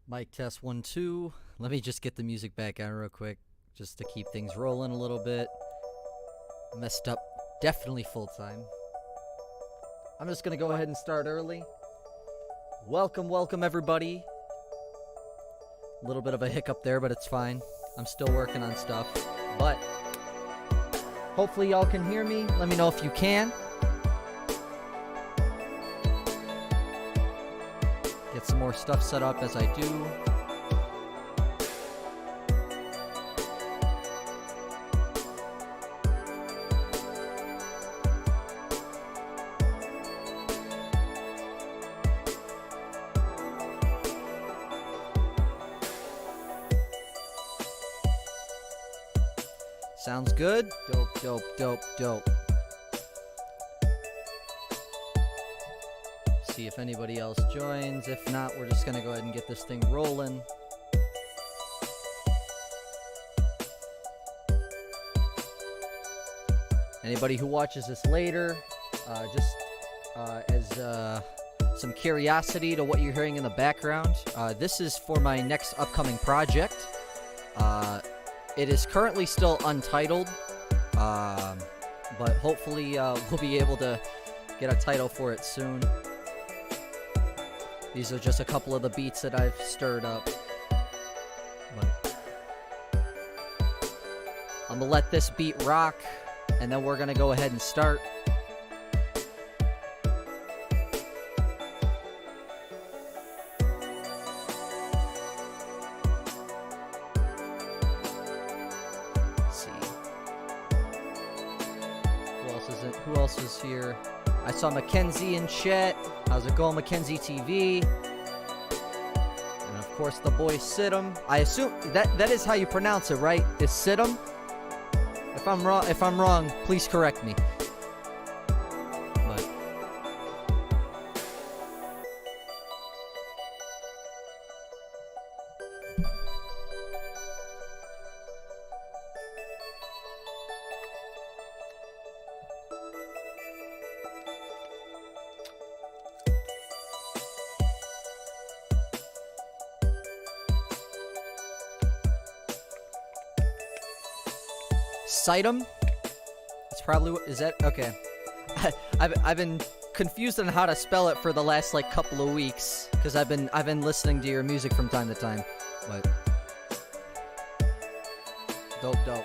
Mic test 1 2. Let me just get the music back on real quick, just to keep things rolling a little bit. Messed up, definitely full time. I'm just gonna go ahead and start early. Welcome everybody. A little bit of a hiccup there, but it's fine. I'm still working on stuff, but hopefully y'all can hear me. Let me know if you can. Get some more stuff set up as I do. Sounds good? Dope. See if anybody else joins. If not, we're just gonna go ahead and get this thing rolling. Anybody who watches this later, as some curiosity to what you're hearing in the background, this is for my next upcoming project. It is currently still untitled, but hopefully we'll be able to get a title for it soon. These are just a couple of the beats that I've stirred up. But I'm gonna let this beat rock, and then we're gonna go ahead and start. Who else is here? I saw Mackenzie in chat. How's it going, Mackenzie TV? And of course the boy Cihtym. I assume that is how you pronounce it, right? Is Cihtym? If I'm wrong, please correct me. But Cihtym? That's probably what is that? Okay. I've been confused on how to spell it for the last like couple of weeks because I've been listening to your music from time to time. But dope.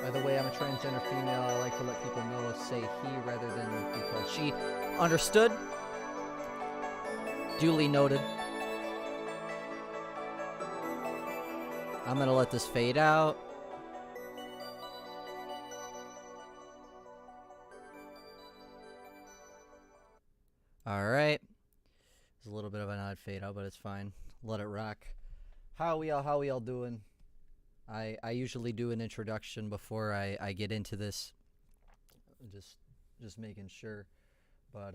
By the way, I'm a transgender female. I like to let people know, say he rather than be called she. Understood? Duly noted. I'm gonna let this fade out. Alright. It's a little bit of an odd fade out, but it's fine. Let it rock. How we all doing? I usually do an introduction before I get into this. Just making sure. But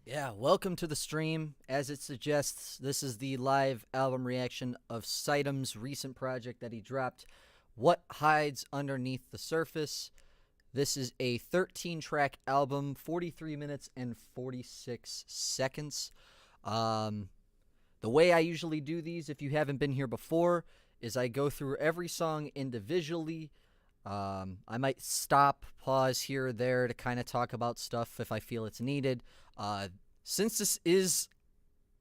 yeah, welcome to the stream. As it suggests, this is the live album reaction of Cihtem's recent project that he dropped, What Hides Underneath the Surface. This is a 13-track album, 43 minutes and 46 seconds. The way I usually do these, if you haven't been here before, is I go through every song individually. I might stop, pause here or there to kind of talk about stuff if I feel it's needed. Since this is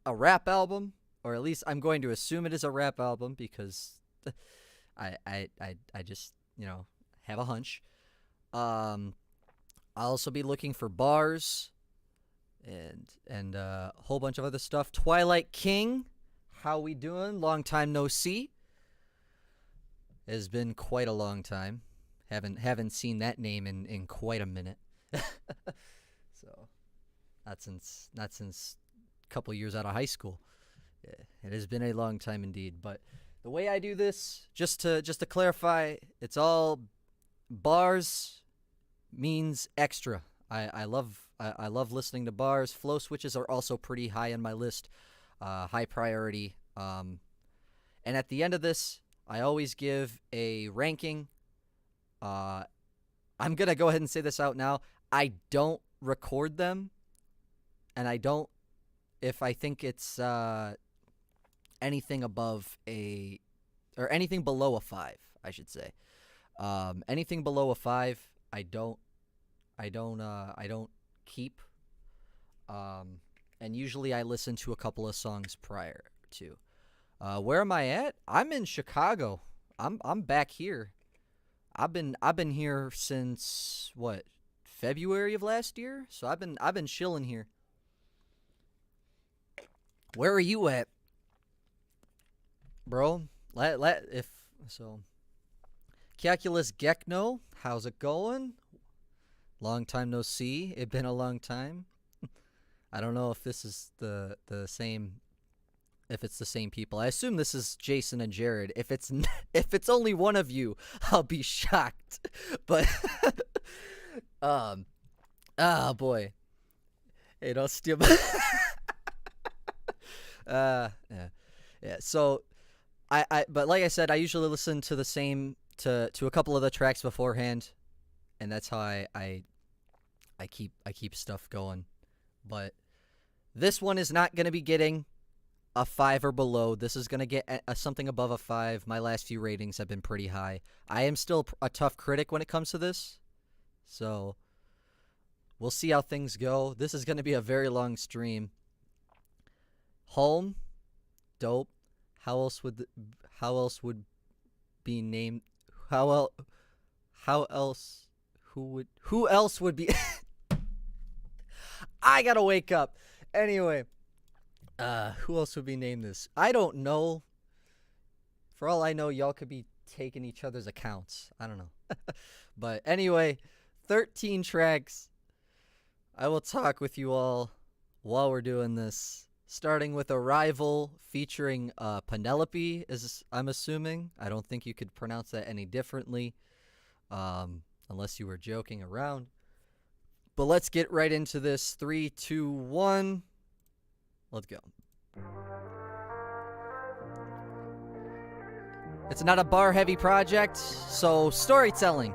a rap album, or at least I'm going to assume it is a rap album because I just, have a hunch. I'll also be looking for bars. and a whole bunch of other stuff. Twilight King, how we doing? Long time no see. It's been quite a long time. Haven't seen that name in quite a minute. So, not since a couple years out of high school. Yeah, it has been a long time indeed. But the way I do this, just to clarify, it's all bars means extra. I love listening to bars. Flow switches are also pretty high on my list, high priority. And at the end of this, I always give a ranking. I'm gonna go ahead and say this out now. I don't record them, and I don't if I think it's anything above or anything below a 5, I should say. Anything below a 5, I don't keep. And usually I listen to a couple of songs prior to. Where am I at? I'm in Chicago. I'm back here. I've been here since what, February of last year? So I've been chilling here. Where are you at, bro? If so. Calculus Gekno, how's it going? Long time no see. It been a long time. I don't know if this is the same. If it's the same people. I assume this is Jason and Jared. If it's only one of you, I'll be shocked. But oh boy. Hey, don't steal my yeah. So but like I said, I usually listen to the same to a couple of the tracks beforehand, and that's how I keep stuff going. But this one is not going to be getting a 5 or below. This is going to get something above a 5. My last few ratings have been pretty high. I am still a tough critic when it comes to this. So we'll see how things go. This is going to be a very long stream. Home, dope. How else would be named? Who else would be? I gotta wake up. Anyway, who else would be named this? I don't know. For all I know, y'all could be taking each other's accounts. I don't know. But anyway, 13 tracks. I will talk with you all while we're doing this. Starting with Arrival featuring Penelope, I'm assuming. I don't think you could pronounce that any differently, unless you were joking around. But let's get right into this. 3, 2, 1. Let's go. It's not a bar-heavy project, so storytelling.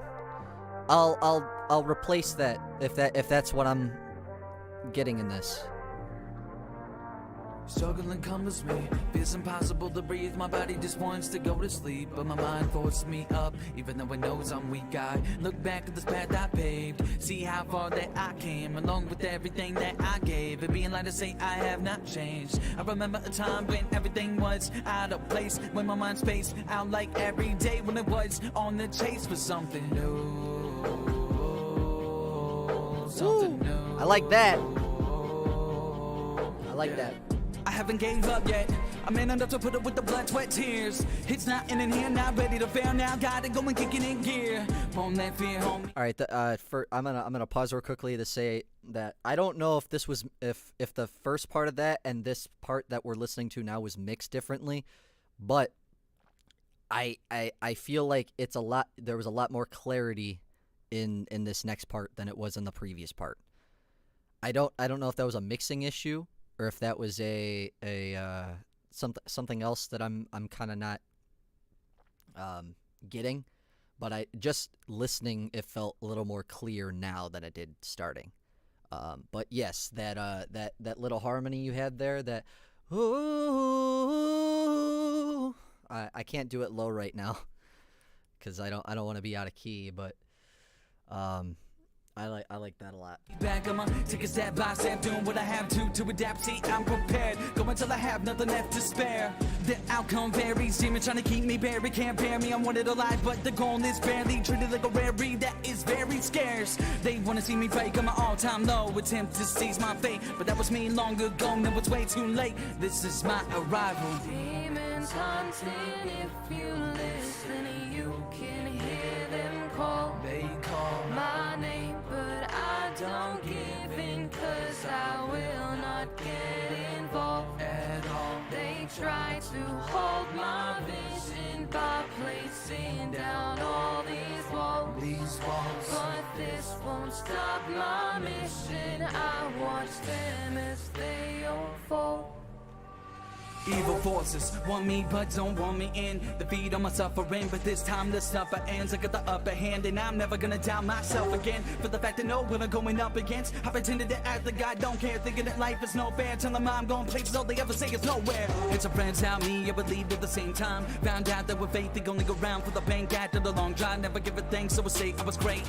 I'll replace that if that's what I'm getting in this. Struggling comes me, feels impossible to breathe. My body just wants to go to sleep, but my mind forces me up, even though it knows I'm weak. I look back at this path I paved, see how far that I came, along with everything that I gave. It being like to say I have not changed. I remember a time when everything was out of place, when my mind spaced out like every day, when it was on the chase for something new. Something new. I like that. I like that. I haven't gave up yet. I'm man enough to put up with the blood, sweat, tears. It's not in here, not ready to fail now. Gotta go and kick it in gear. Won't let fear home. All right, I'm gonna pause real quickly to say that I don't know if this was if the first part of that and this part that we're listening to now was mixed differently, but I feel like it's a lot. There was a lot more clarity in this next part than it was in the previous part. I don't know if that was a mixing issue, or if that was a something else that I'm kind of not getting, but I just listening, it felt a little more clear now than it did starting. But yes, that little harmony you had there, that ooh, I can't do it low right now because I don't want to be out of key, but I like that a lot. Back, I'ma take a step by step, doing what I have to adapt. See, I'm prepared. Go until I have nothing left to spare. The outcome varies. Demon trying to keep me buried, can't bear me. I wanted alive, but the goal is barely treated like a rare breed that is very scarce. cares? They wanna see me break on my all-time low, attempt to seize my fate, but that was me long ago, now it's way too late. This is my arrival. Demons hunting, if you listen, you can hear them call. They call My name, but I don't give in, 'cause I will not get involved at all. They try to hold my vision by placing down all these walls. These walls, But this won't stop my mission. I watch them as they unfold. evil forces want me but don't want me in. The feed on my suffering, but this time the supper ends. I got the upper hand and I'm never gonna doubt myself again. For the fact I know what I'm going up against. I pretended to act like I don't care, thinking that life is no fair. Tell them I'm going places all they ever say is nowhere. It's a friends how me, I would leave at the same time. Found out that with faith they only go round for the bank after the long drive. Never give a thanks, so I say I was great.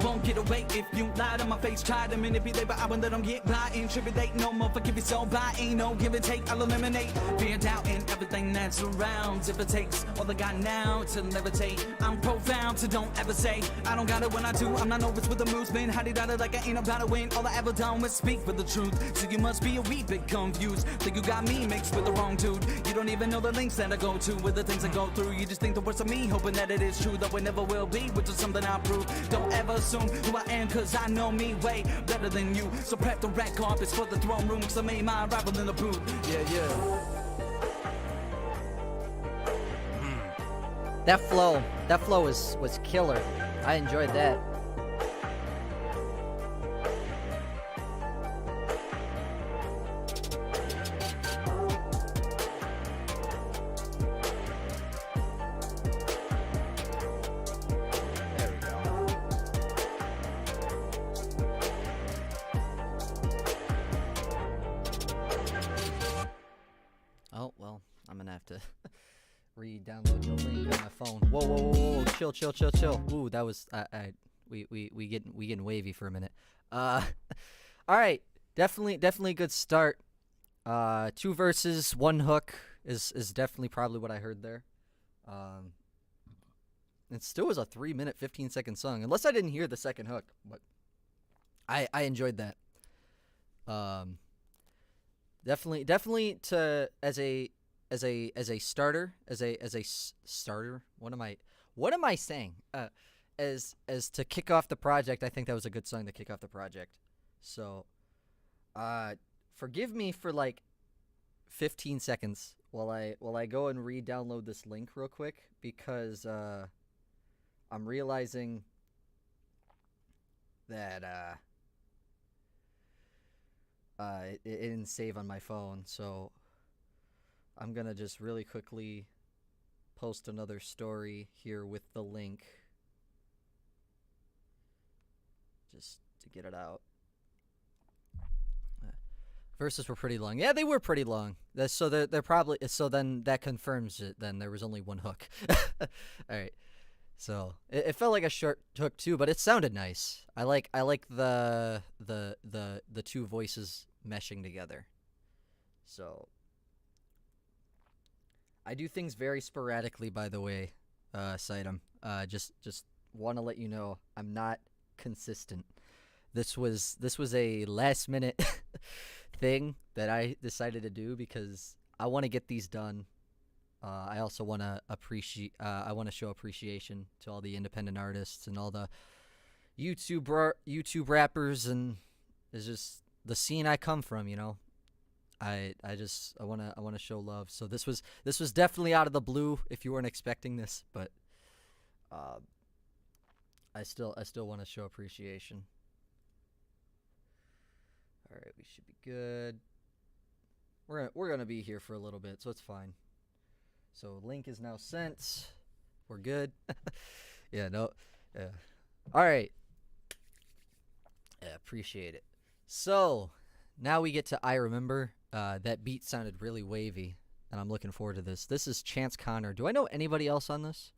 Won't get away if you lied on my face. Try to manipulate, but I won't let them get by. Ain't tribulate no more, forgive me so by. Ain't no give and take, I'll eliminate fear, doubt, and everything that surrounds. If it takes all I got now to levitate, I'm profound, so don't ever say I don't got it when I do. I'm not nervous with the moves, been hiding out it like I ain't about to win. All I ever done was speak for the truth, so you must be a wee bit confused. Think you got me mixed with the wrong dude. You don't even know the links that I go to with the things I go through. You just think the worst of me, hoping that it is true, though it never will be, which is something I'll prove. Don't ever assume who I am, cause I know me way better than you. So prep the red carpets for the throne room, cause I made my arrival in the booth. Yeah. That flow was killer. I enjoyed that. There we go. Oh, well, I'm gonna have to re-download the link on my phone. Whoa, whoa, whoa, whoa, chill. Ooh, that was we getting wavy for a minute. All right, definitely good start. 2 verses, 1 hook is definitely probably what I heard there. It still was a 3-minute 15-second song, unless I didn't hear the second hook, but I enjoyed that. Definitely to as a starter, as a starter. What am I saying? As to kick off the project, I think that was a good song to kick off the project. So, forgive me for like 15 seconds while I go and re-download this link real quick, because I'm realizing that it didn't save on my phone, so I'm gonna just really quickly post another story here with the link, just to get it out. Verses were pretty long. Yeah, they were pretty long. So they're probably, so then that confirms it. Then there was only 1 hook. All right. So it felt like a short hook too, but it sounded nice. I like the 2 voices meshing together. So I do things very sporadically, by the way, Cihtym. Just want to let you know I'm not consistent. This was a last minute thing that I decided to do because I want to get these done. I also want to I want to show appreciation to all the independent artists and all the YouTube rappers, and it's just the scene I come from, you know. I want to show love. So this was definitely out of the blue if you weren't expecting this, but I still want to show appreciation. All right, we should be good. We're gonna be here for a little bit, so it's fine. So link is now sent. We're good. Yeah, no. Yeah. All right. Yeah, appreciate it. So now we get to I Remember. That beat sounded really wavy, and I'm looking forward to this. This is Chance Connor. Do I know anybody else on this?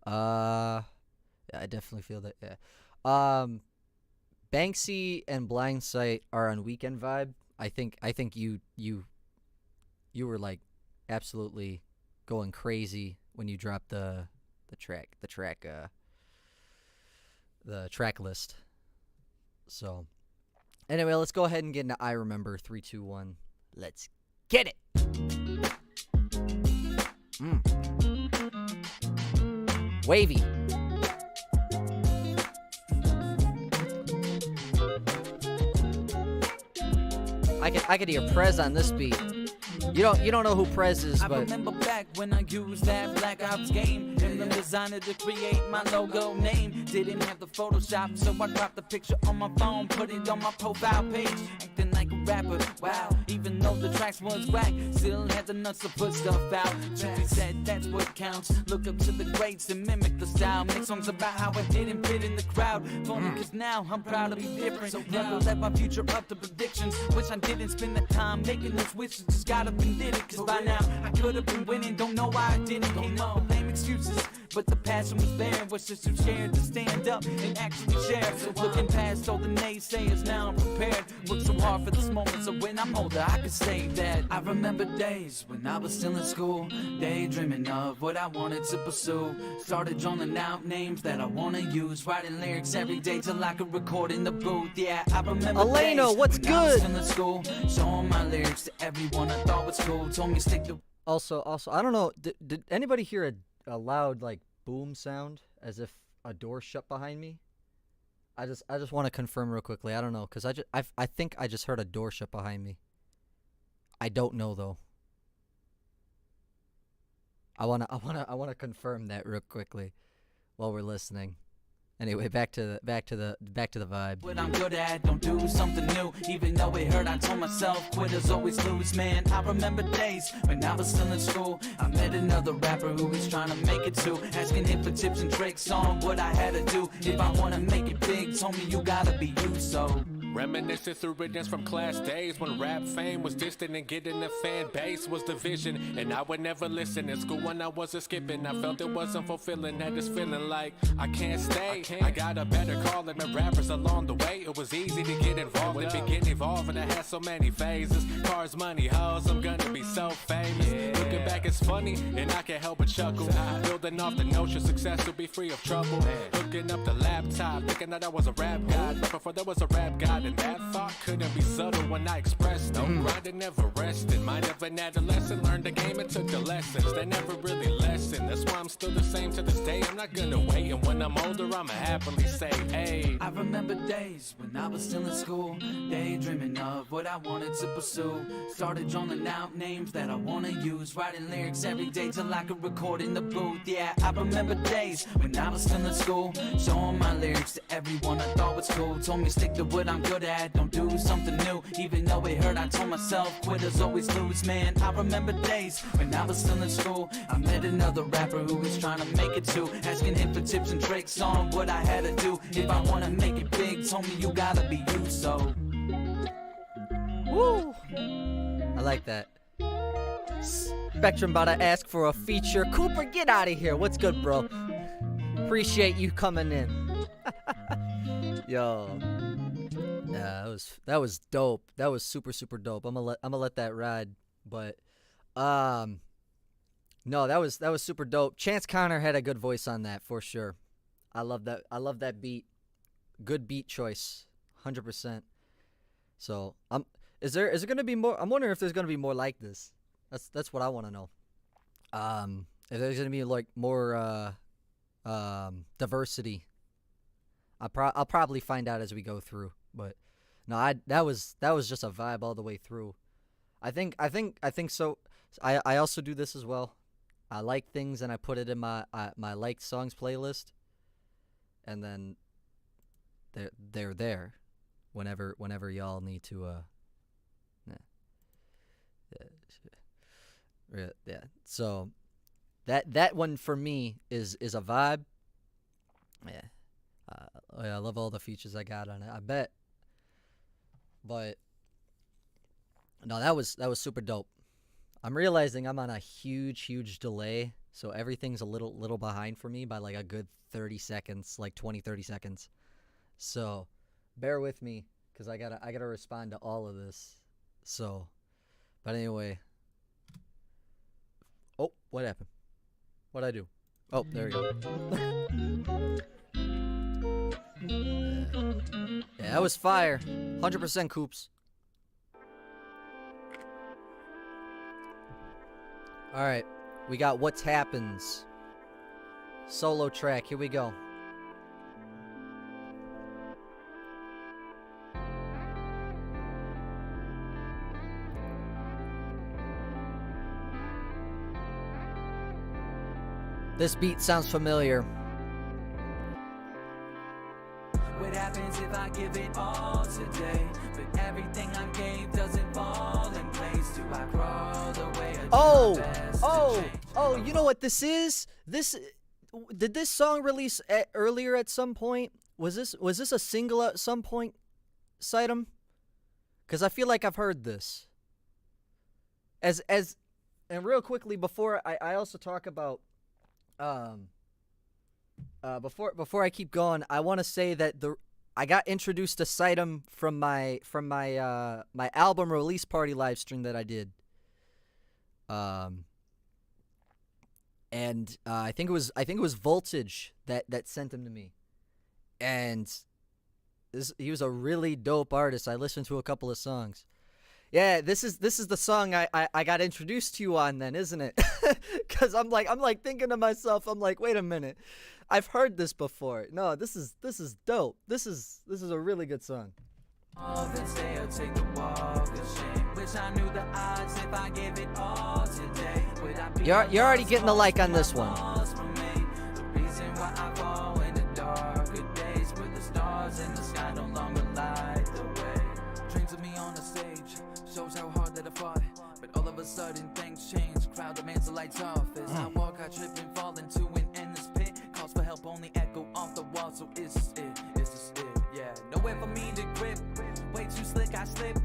Yeah, I definitely feel that. Yeah. Banksy and Blind Sight are on Weekend Vibe. I think you were like absolutely going crazy when you dropped the track list. So, anyway, let's go ahead and get into I Remember 3, 2, 1. Let's get it. Wavy. I could hear Prez on this beat. You don't know who Prez is, I but remember back when I used that Black Ops game. Emblem designer to create my logo name. Didn't have the Photoshop, so I dropped the picture on my phone, put it on my profile page. Acting like a rapper, wow. Even though the tracks was whack, still had the nuts to put stuff out. Jeffrey said that's what counts. Look up to the greats and mimic the style. Make songs about how I didn't fit in the crowd. Funny cause now I'm proud to be different. So never let my future up to predictions. Wish I didn't spend the time making those wishes. Just got up and did it. Cause by now I could have been winning. Don't know why I didn't. Came up with lame excuses, but the passion was there. Was just too scared to stand up and actually share. So looking past all the naysayers, now I'm prepared. Worked so hard for this moment, so when I'm older I can say that I remember days when I was still in school, daydreaming of what I wanted to pursue. Started drawing out names that I wanna use, writing lyrics every day till I could record in the booth. Yeah, I remember Elena, days what's when I was good? still in school, showing my lyrics to everyone I thought was cool. Told me stick to. also, I don't know. Did anybody hear a loud like boom sound as if a door shut behind me? I just want to confirm real quickly. I don't know, cause I think I just heard a door shut behind me. I don't know though. I wanna confirm that real quickly while we're listening. Anyway, back to the vibe. What I'm good at, don't do something new. Even though it hurt, I told myself quitters always lose, man. I remember days when I was still in school. I met another rapper who was trying to make it too. Asking him for tips and tricks on what I had to do. If I wanna make it big, told me you gotta be you, so. Reminiscing through rhythms from class days when rap fame was distant and getting a fan base was the vision. And I would never listen in school when I wasn't skipping. I felt it wasn't fulfilling, had this feeling like I can't stay. I got a better call and met rappers along the way. It was easy to get involved and begin evolving. I had so many phases, cars, money, hoes. I'm gonna be so famous. Looking back, it's funny and I can't help but chuckle. Building off the notion success will be free of trouble. Hooking up the laptop, thinking that I was a rap god. But before there was a rap god. And that thought couldn't be subtle when I expressed them. Grinding never rested. Mind of an adolescent. Learned the game and took the lessons. They never really lessened. That's why I'm still the same to this day. I'm not gonna wait. And when I'm older, I'ma happily say, hey. I remember days when I was still in school, daydreaming of what I wanted to pursue. Started drawing out names that I wanna use, writing lyrics every day till I could record in the booth. Yeah, I remember days when I was still in school, showing my lyrics to everyone I thought was cool. Told me stick to what I'm good at, don't do something new. Even though it hurt, I told myself quitters always lose, man. I remember days when I was still in school. I met another rapper who was trying to make it too, asking him for tips and tricks on what I had to do. If I wanna make it big, told me you gotta be you, so. Woo! I like that. Spectrum about to ask for a feature. Cooper, get out of here. What's good, bro? Appreciate you coming in. Yo. Yeah, that was dope. That was super dope. I'm gonna let that ride. But no, that was super dope. Chance Connor had a good voice on that for sure. I love that beat. Good beat choice. 100%. So, is there gonna be more? I'm wondering if there's gonna be more like this. That's what I want to know. If there's gonna be like more diversity. I'll probably find out as we go through. But no, that was just a vibe all the way through. I think so. I also do this as well. I like things and I put it in my liked songs playlist, and then they're there whenever y'all need to yeah. So that one for me is a vibe. Yeah. I love all the features I got on it. I bet. But no, that was super dope. I'm realizing I'm on a huge delay, so everything's a little behind for me by like a good 30 seconds, like 20-30 seconds. So bear with me, because I gotta respond to all of this. So, but anyway. Oh, what happened? What'd I do? Oh, there we go. Yeah, Yeah, that was fire. 100% Coops. Alright, we got What Happens. Solo track, here we go. This beat sounds familiar. What happens if I give it all today? But everything I gave doesn't fall in place. Do I crawl the way I do my best to change? You know what this is? Did this song release earlier at some point? Was this a single at some point, Cihtym? Because I feel like I've heard this. And real quickly before I also talk about before I keep going, I want to say that I got introduced to Cihtym from my album release party live stream that I did. And I think it was Voltage that sent him to me, and he was a really dope artist. I listened to a couple of songs. Yeah, this is the song I got introduced to you on then, isn't it? Because I'm like thinking to myself, I'm like, wait a minute, I've heard this before. No, this is dope. This is a really good song. You're already getting the like on this one. Dreams of me on the stage shows how hard that I fought, but all of a sudden things change. Crowd demands the lights off as I walk, I trip and fall into an endless pit. Calls for help only echo off the wall, so is this it? Is this it? Yeah, nowhere for me to grip. Way too slick, I slip.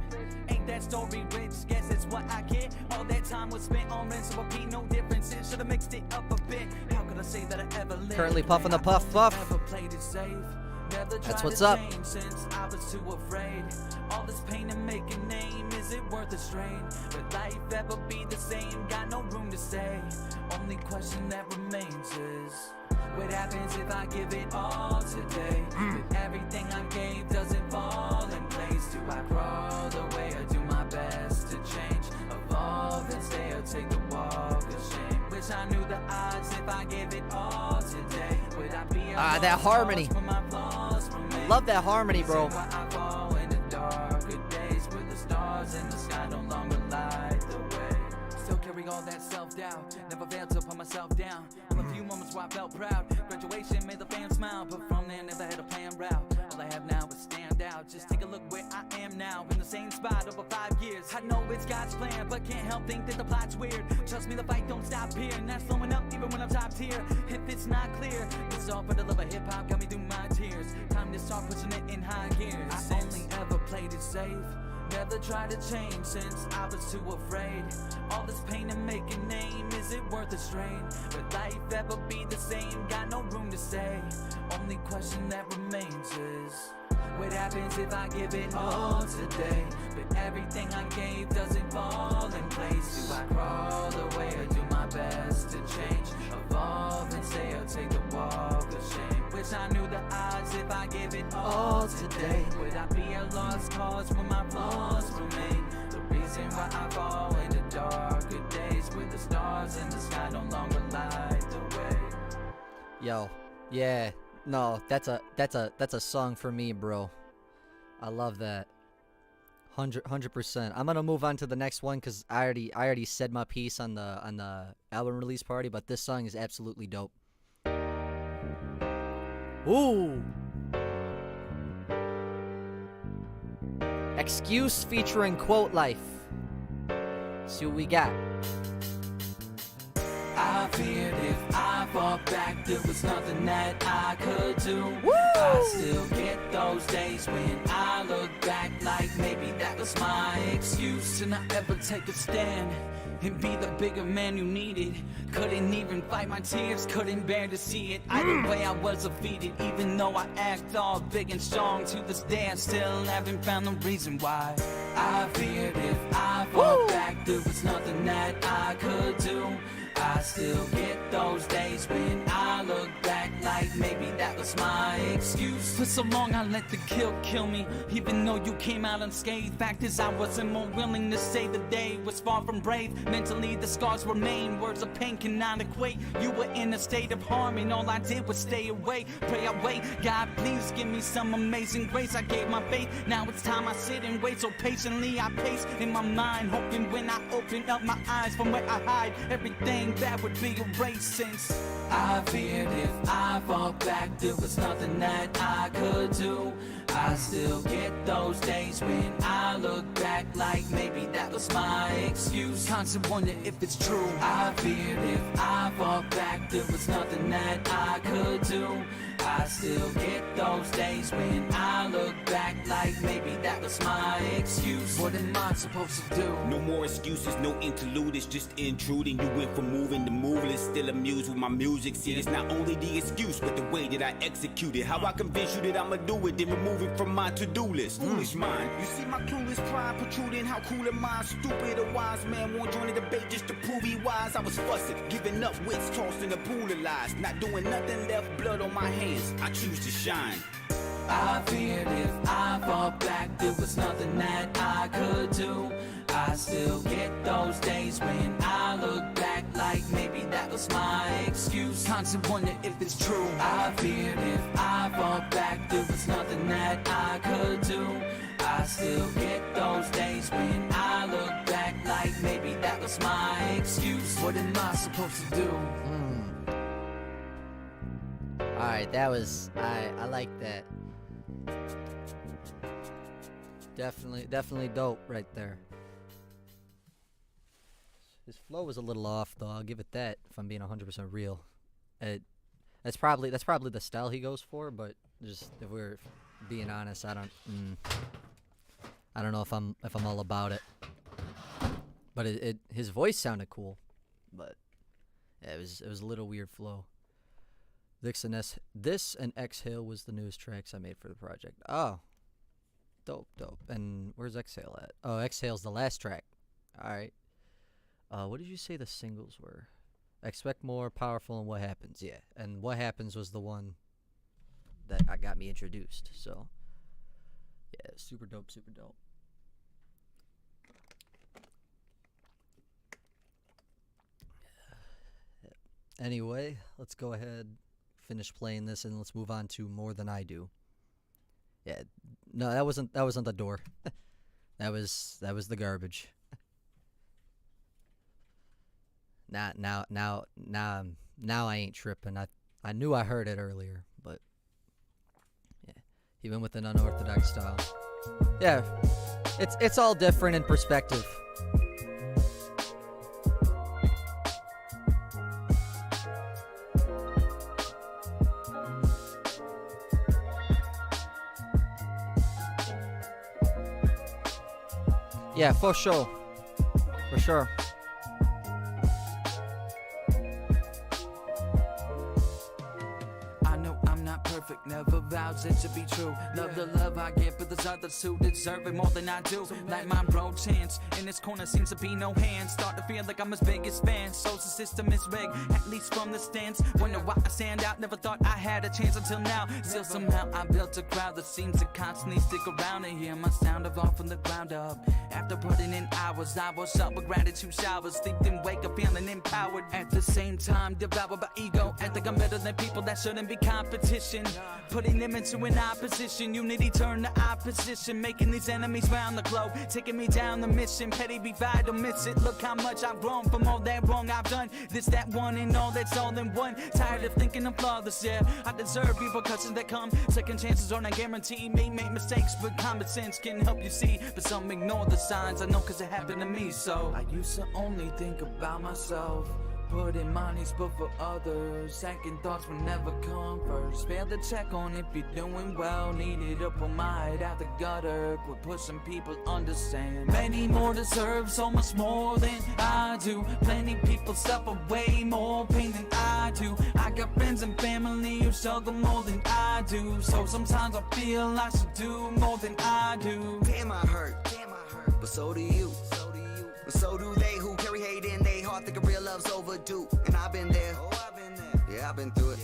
Ain't that story rich? Guess it's what I get. All that time was spent on rinse, so repeat, no differences. Should've mixed it up a bit. How could I say that I ever lived? Currently puffing the puff. Never played it safe. That's what's up. Since I was too afraid. All this pain to make a name, is it worth the strain? Will life ever be the same? Got no room to say. Only question that remains is, what happens if I give it all today? But everything I gave doesn't fall in place. Do I crawl the way I do my best to change? Evolve and stay or take the walk of shame. Wish I knew the odds if I gave it all today. Would I be that harmony. Love that harmony, bro. I fall in the darker days where the stars in the sky no longer light the way. Still carry all that self-doubt, never failed to put myself down. On a few moments where I felt proud, graduation made the fans smile, but from there never had a plan route. All I have now is stand out, just take a look where I am now, in the same spot over 5 years. I know it's God's plan, but can't help think that the plot's weird. Trust me, the fight don't stop here, and that's slowing up even when I'm top tier. If it's not clear, it's all for the love of hip-hop, got me through my tears. Time to start pushing it in high gears. I only ever played it safe, never tried to change since I was too afraid. All this pain to make a name, is it worth the strain? Will life ever be the same? Got no room to say. Only question that remains is, what happens if I give it all today? But everything I gave doesn't fall in place. Do I crawl the way I do my best to change? Evolve and stay or take the walk of shame. Wish I knew the odds if I give it all today. Would I be a lost cause when my flaws remain? The reason why I fall in the darker days, where the stars in the sky no longer light the way. Yo, yeah, no, that's a song for me, bro. I love that. 100%. I'm gonna move on to the next one because I already said my piece on the album release party, but this song is absolutely dope. Ooh. Excuse featuring Quote Life. See what we got. I feared if I fought back, there was nothing that I could do. I still get those days when I look back like maybe that was my excuse to not ever take a stand and be the bigger man you needed. Couldn't even fight my tears, couldn't bear to see it. Either way I was defeated, even though I act all big and strong. To this day I still haven't found the reason why. I feared if I fought back, there was nothing that I could do. I still get those days when I look back like maybe that was my excuse. For so long I let the guilt kill me, even though you came out unscathed. Fact is I wasn't more willing to say the day was far from brave. Mentally the scars remain, words of pain cannot equate. You were in a state of harm and all I did was stay away. Pray I wait, God please give me some amazing grace. I gave my faith, now it's time I sit and wait. So patiently I pace in my mind, hoping when I open up my eyes from where I hide, everything that would be erased. Since I feared if I fall back, there was nothing that I could do. I still get those days when I look back like maybe that was my excuse. Constant wonder if it's true. I feared if I fall back, there was nothing that I could do. I still get those days when I look back like maybe that was my excuse. What am I supposed to do? No more excuses, no interlude, it's just intruding. You went from moving to moveless, still amused with my music. See, it's not only the excuse, but the way that I execute it. How I convince you that I'ma do it, then remove it from my to-do list. Foolish mind, you see my clueless pride protruding. How cool am I? Stupid, a wise man won't join the debate just to prove he wise. I was fussing, giving up wits, tossed in a pool of lies. Not doing nothing, left blood on my hands. I choose to shine. I feared if I fall back, there was nothing that I could do. I still get those days when I look back like maybe that was my excuse. Constant wonder if it's true. I feared if I fall back, there was nothing that I could do. I still get those days when I look back like maybe that was my excuse. What am I supposed to do? Alright, that was I like that. Definitely dope right there. His flow was a little off though, I'll give it that, if I'm being 100% real. That's probably the style he goes for, but just if we're being honest, I don't know if I'm all about it. But his voice sounded cool, but yeah, it was a little weird flow. This and Exhale was the newest tracks I made for the project. Oh, dope. And where's Exhale at? Oh, Exhale's the last track. All right. What did you say the singles were? Expect More, Powerful, and What Happens. Yeah, and What Happens was the one that got me introduced. So, yeah, super dope. Anyway, let's go ahead, finish playing this, and let's move on to More Than I Do. Yeah, no, that wasn't the door. that was the garbage. Now I ain't tripping. I knew I heard it earlier, but yeah, even with an unorthodox style. Yeah, it's all different in perspective. Yeah, for sure. I know I'm not perfect, never vows it to be true. Love the love I give, but there's others who deserve it more than I do. Like my bro Chance, in this corner seems to be no hands. Start to feel like I'm his biggest fan. So the system is rigged, at least from the stance. Wonder why I stand out, never thought I had a chance until now. Still somehow I built a crowd that seems to constantly stick around and hear my sound evolve from the ground up. After putting in hours, I was up with gratitude showers. Sleep and wake up feeling empowered. At the same time, devoured by ego. I think I'm better than people, that shouldn't be competition. Putting them into an opposition. Unity turn to opposition. Making these enemies round the globe. Taking me down the mission. Petty be vital, miss it. Look how much I've grown from all that wrong I've done. This, that, one, and all that's all in one. Tired of thinking I'm flawless, yeah. I deserve repercussions that come. Second chances are not guaranteed. May make mistakes, but common sense can help you see. But some ignore the signs, I know cause it happened to me. So I used to only think about myself, putting my needs before others. Second thoughts would never come first. Fail to check on if you're doing well. Needed up on my head out the gutter. Quit pushing people, understand. Many more deserve so much more than I do. Plenty people suffer way more pain than I do. I got friends and family who struggle more than I do. So sometimes I feel I should do more than I do. Damn, I hurt. But so do you. But so do they who carry hate in they heart, thinking real love's overdue. And I've been there. Yeah, I've been through it.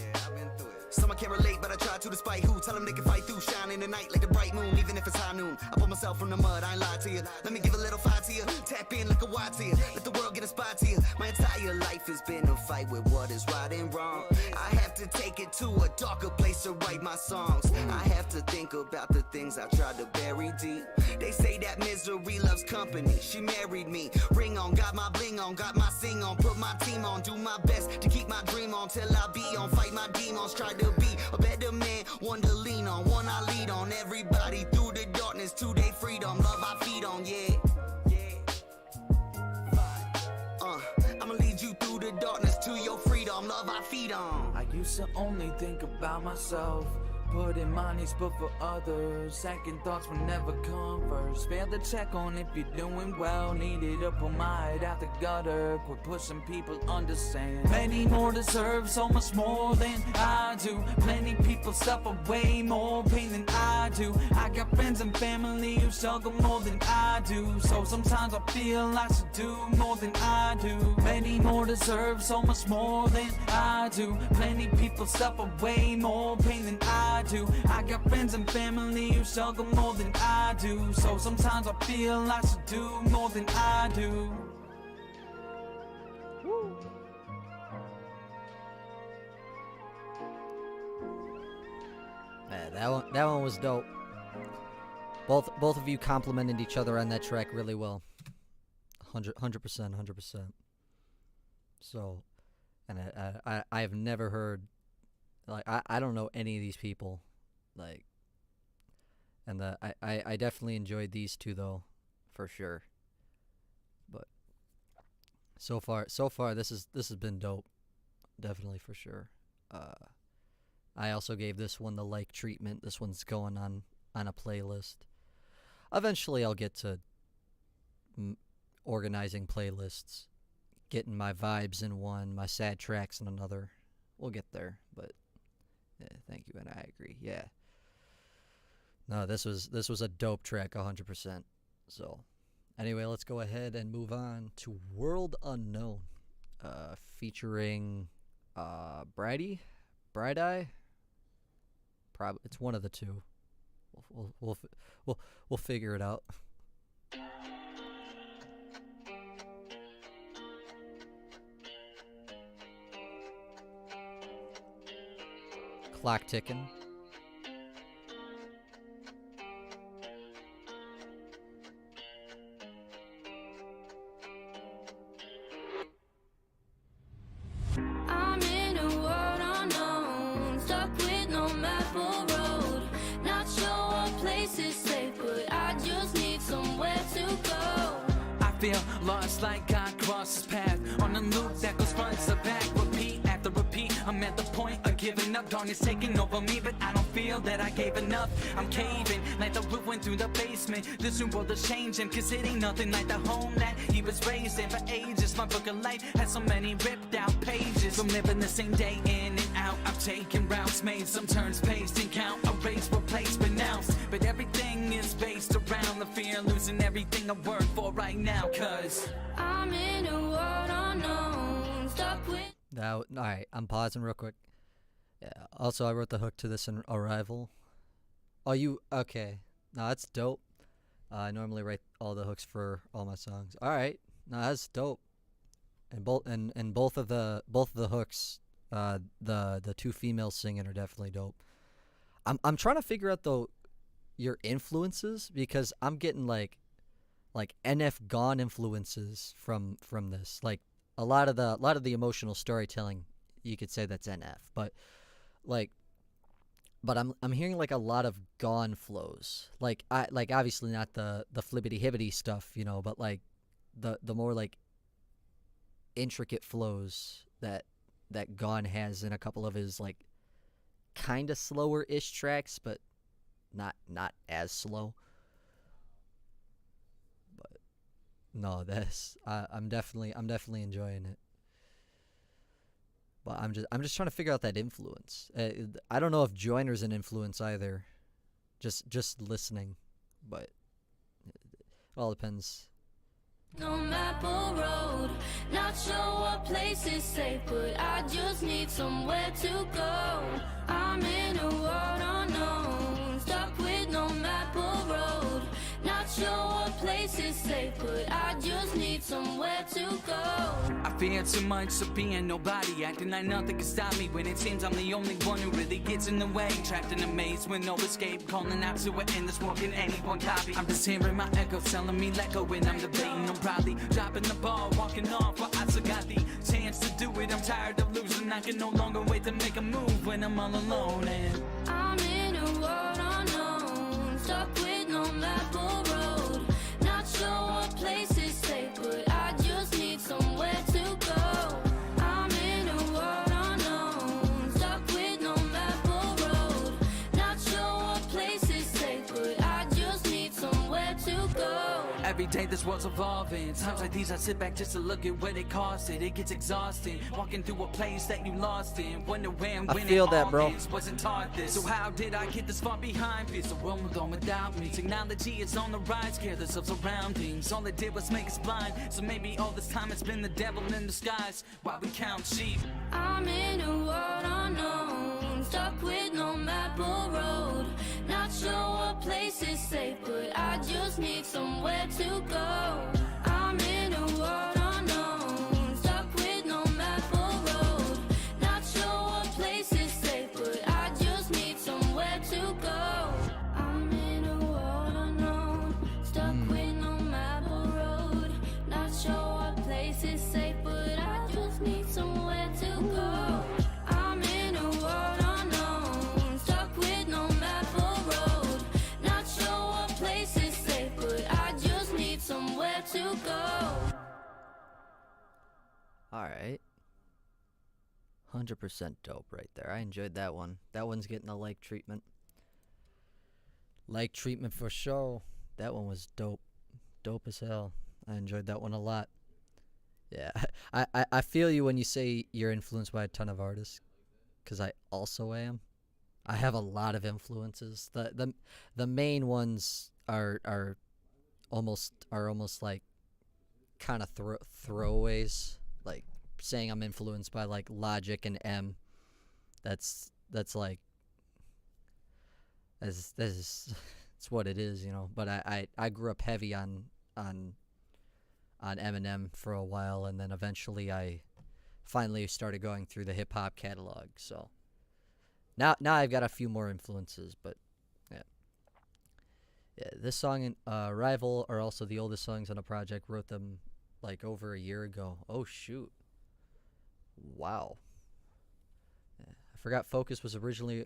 can't relate, but I try to despite who. Tell them they can fight through, shine in the night like the bright moon, even if it's high noon. I pull myself from the mud, I ain't lied to you. Let me give a little fight to you, tap in like a wide to you. Let the world get a spot to you. My entire life has been a fight with what is right and wrong. I have to take it to a darker place to write my songs. I have to think about the things I tried to bury deep. They say that misery loves company. She married me, ring on, got my bling on, got my sing on, put my team on, do my best to keep my dream on till I be on, fight my demons, try to be a better man, one to lean on, one I lead on. Everybody through the darkness to their freedom, love I feed on, yeah. I'ma lead you through the darkness to your freedom, love I feed on. I used to only think about myself, putting my needs but for others. Second thoughts would never come first. Fail to check on if you're doing well. Needed to pull my head out the gutter. Quit pushing people under sand. Many more deserve so much more than I do. Plenty people suffer way more pain than I do. I got friends and family who struggle more than I do. So sometimes I feel I should do more than I do. Many more deserve so much more than I do. Plenty people suffer way more pain than I do. I got friends and family who struggle more than I do. So sometimes I feel I should do more than I do. Man, that one was dope. Both of you complimented each other on that track really well. 100%. So, and I have never heard, like, I don't know any of these people, like, and I definitely enjoyed these two though, for sure. But so far this has been dope, definitely, for sure. I also gave this one the like treatment. This one's going on a playlist. Eventually I'll get to organizing playlists, getting my vibes in one, my sad tracks in another. We'll get there, but yeah, thank you, and I agree. Yeah. No, this was a dope track, 100%. So, anyway, let's go ahead and move on to World Unknown, featuring Bright Eye. Probably it's one of the two. We'll figure it out. Clock ticking. I'm in a world unknown, stuck with no map or road. Not sure what place is safe, but I just need somewhere to go. I feel lost like I crossed this path on a loop that goes front to back, repeat after repeat. I'm at the point of giving up, darkness taking over me, but I don't feel that I gave enough. I'm caving like the roof went through the basement. This new world is changing, cause it ain't nothing like the home that he was raised in for ages. My book of life has so many ripped out pages. From living the same day in and out, I've taken routes, made some turns, paced and count, erased, replaced, renounced. But everything is based around the fear of losing everything I work for right now, cause I'm in a world unknown, stuck with. Now, alright, I'm pausing real quick. Yeah. Also, I wrote the hook to this in Arrival. Oh, you okay? No, that's dope. I normally write all the hooks for all my songs. All right, no, that's dope. And both of the hooks, the two females singing are definitely dope. I'm trying to figure out though your influences, because I'm getting like NF Gone influences from this. Like a lot of the emotional storytelling, you could say that's NF, but I'm hearing like a lot of Gone flows. Like obviously not the flibbity hibbity stuff, you know, but like the more like intricate flows that Gone has in a couple of his like kind of slower ish tracks, but not as slow. But no, I'm definitely enjoying it. But I'm just trying to figure out that influence. I don't know if Joyner's an influence either. Just listening, but it all depends No map or road, not sure what place is safe, but I just need somewhere to go. I'm in a world unknown, stuck with no map or road, not sure what place is safe, but I just need somewhere to go. I fear too much of being nobody, acting like nothing can stop me when it seems I'm the only one who really gets in the way. Trapped in a maze with no escape, calling out to an endless world, can anyone copy? I'm just hearing my echo telling me let go when I'm debating. I'm probably dropping the ball, walking off, but I still got the chance to do it. I'm tired of losing, I can no longer wait to make a move when I'm all alone. And I'm in a world unknown, stuck with no map or road, not sure what place is safe, but I just need somewhere to go. I'm in a world unknown, stuck with no map or road, not sure what place is safe, but I just need somewhere to go. every day this world's evolving. Times like these I sit back just to look at what it costed. It gets exhausting, walking through a place that you lost in. Wonder where and I when feel it that, all bro. ends. Wasn't taught this, so how did I get this far behind? Feels the world moved on without me. Technology is on the rise, careless of surroundings. All it did was make us blind. So maybe all this time it's been the devil in disguise while we count sheep. I'm in a world unknown, stuck with no map or road, not sure what place is safe, but I just need somewhere to go. I'm in a world unknown, stuck with no map or road, not sure what place is safe, but I just need somewhere to go. I'm in a world unknown, stuck with no map or road, not sure what place is safe, but I just need somewhere to go. I'm in a world unknown, stuck with no map or road, not sure what place is safe, but I just need somewhere to go. All right. 100% dope right there. I enjoyed that one. That one's getting a like treatment. Like treatment for sure. That one was dope. Dope as hell. I enjoyed that one a lot. Yeah. I feel you when you say you're influenced by a ton of artists, because I also am. I have a lot of influences. The main ones are almost like kind of throwaways, like saying I'm influenced by like Logic and M. That's like that's it's what it is, you know. But I grew up heavy on Eminem for a while, and then eventually I finally started going through the hip hop catalog. So now I've got a few more influences, but yeah. Yeah, this song and Rival are also the oldest songs on a project. Wrote them like over a year ago. Oh shoot. Wow. Yeah, I forgot Focus was originally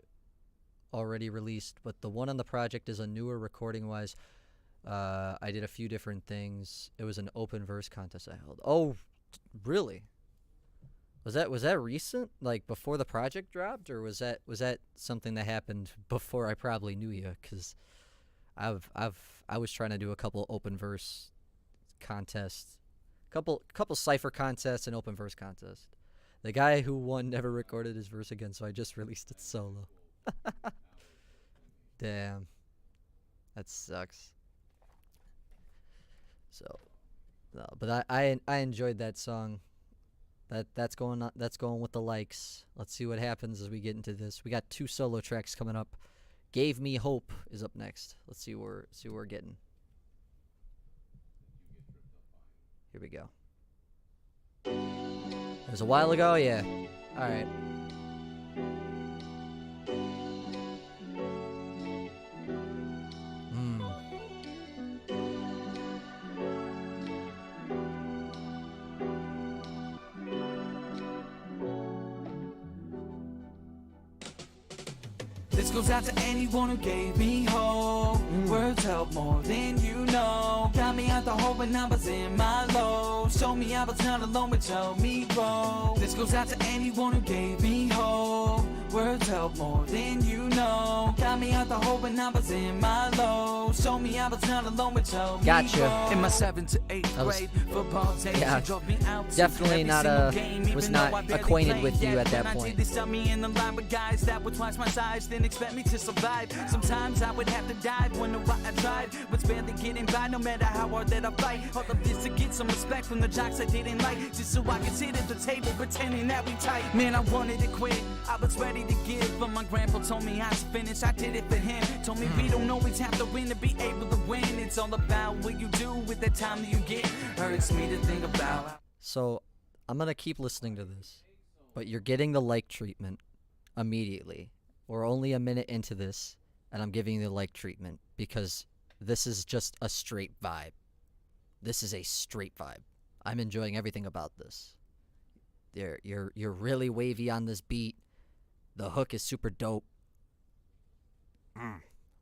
already released, but the one on the project is a newer recording wise. I did a few different things. It was an open verse contest I held. Oh, really? Was that recent? Like before the project dropped, or was that something that happened before I probably knew you? Because I was trying to do a couple open verse contests, couple cipher contests and open verse contests. The guy who won never recorded his verse again, so I just released it solo. Damn, that sucks. So, no, but I enjoyed that song. That's going with the likes. Let's see what happens as we get into this. We got 2 solo tracks coming up. Gave Me Hope is up next. Let's see where we're getting. Here we go. It was a while ago, yeah. All right. This goes out to anyone who gave me hope. Words help more than you know. Got me out the hole when I was in my low. Showed me I was not alone, but showed me grow. This goes out to anyone who gave me hope. Words help more than you know. Got me out the hole when I was in my low. Show me I was not alone, but told me Gotcha. go. In my 7th to 8th That was- grade football days, yeah, you drove me out to definitely every not, single game, was even not though I barely acquainted played. with you Yeah, at that when I point. did, they stuck me in the line with guys that were twice my size. Didn't expect me to survive. Sometimes I would have to dive. Wonder why I tried. Was barely getting by, no matter how hard that I fight. All of this to get some respect from the jocks I didn't like, just so I could sit at the table pretending that we tight. Man, I wanted to quit. I was ready to give, but my grandpa told me I should finish. I did it for him. Told me we don't always have to win to be able to win. It's all about what you do with the time that you get. Hurts me to think about. So I'm gonna keep listening to this, but you're getting the like treatment immediately. We're only a minute into this, and I'm giving you the like treatment because this is just a straight vibe. This is a straight vibe. I'm enjoying everything about this. You're really wavy on this beat. The hook is super dope.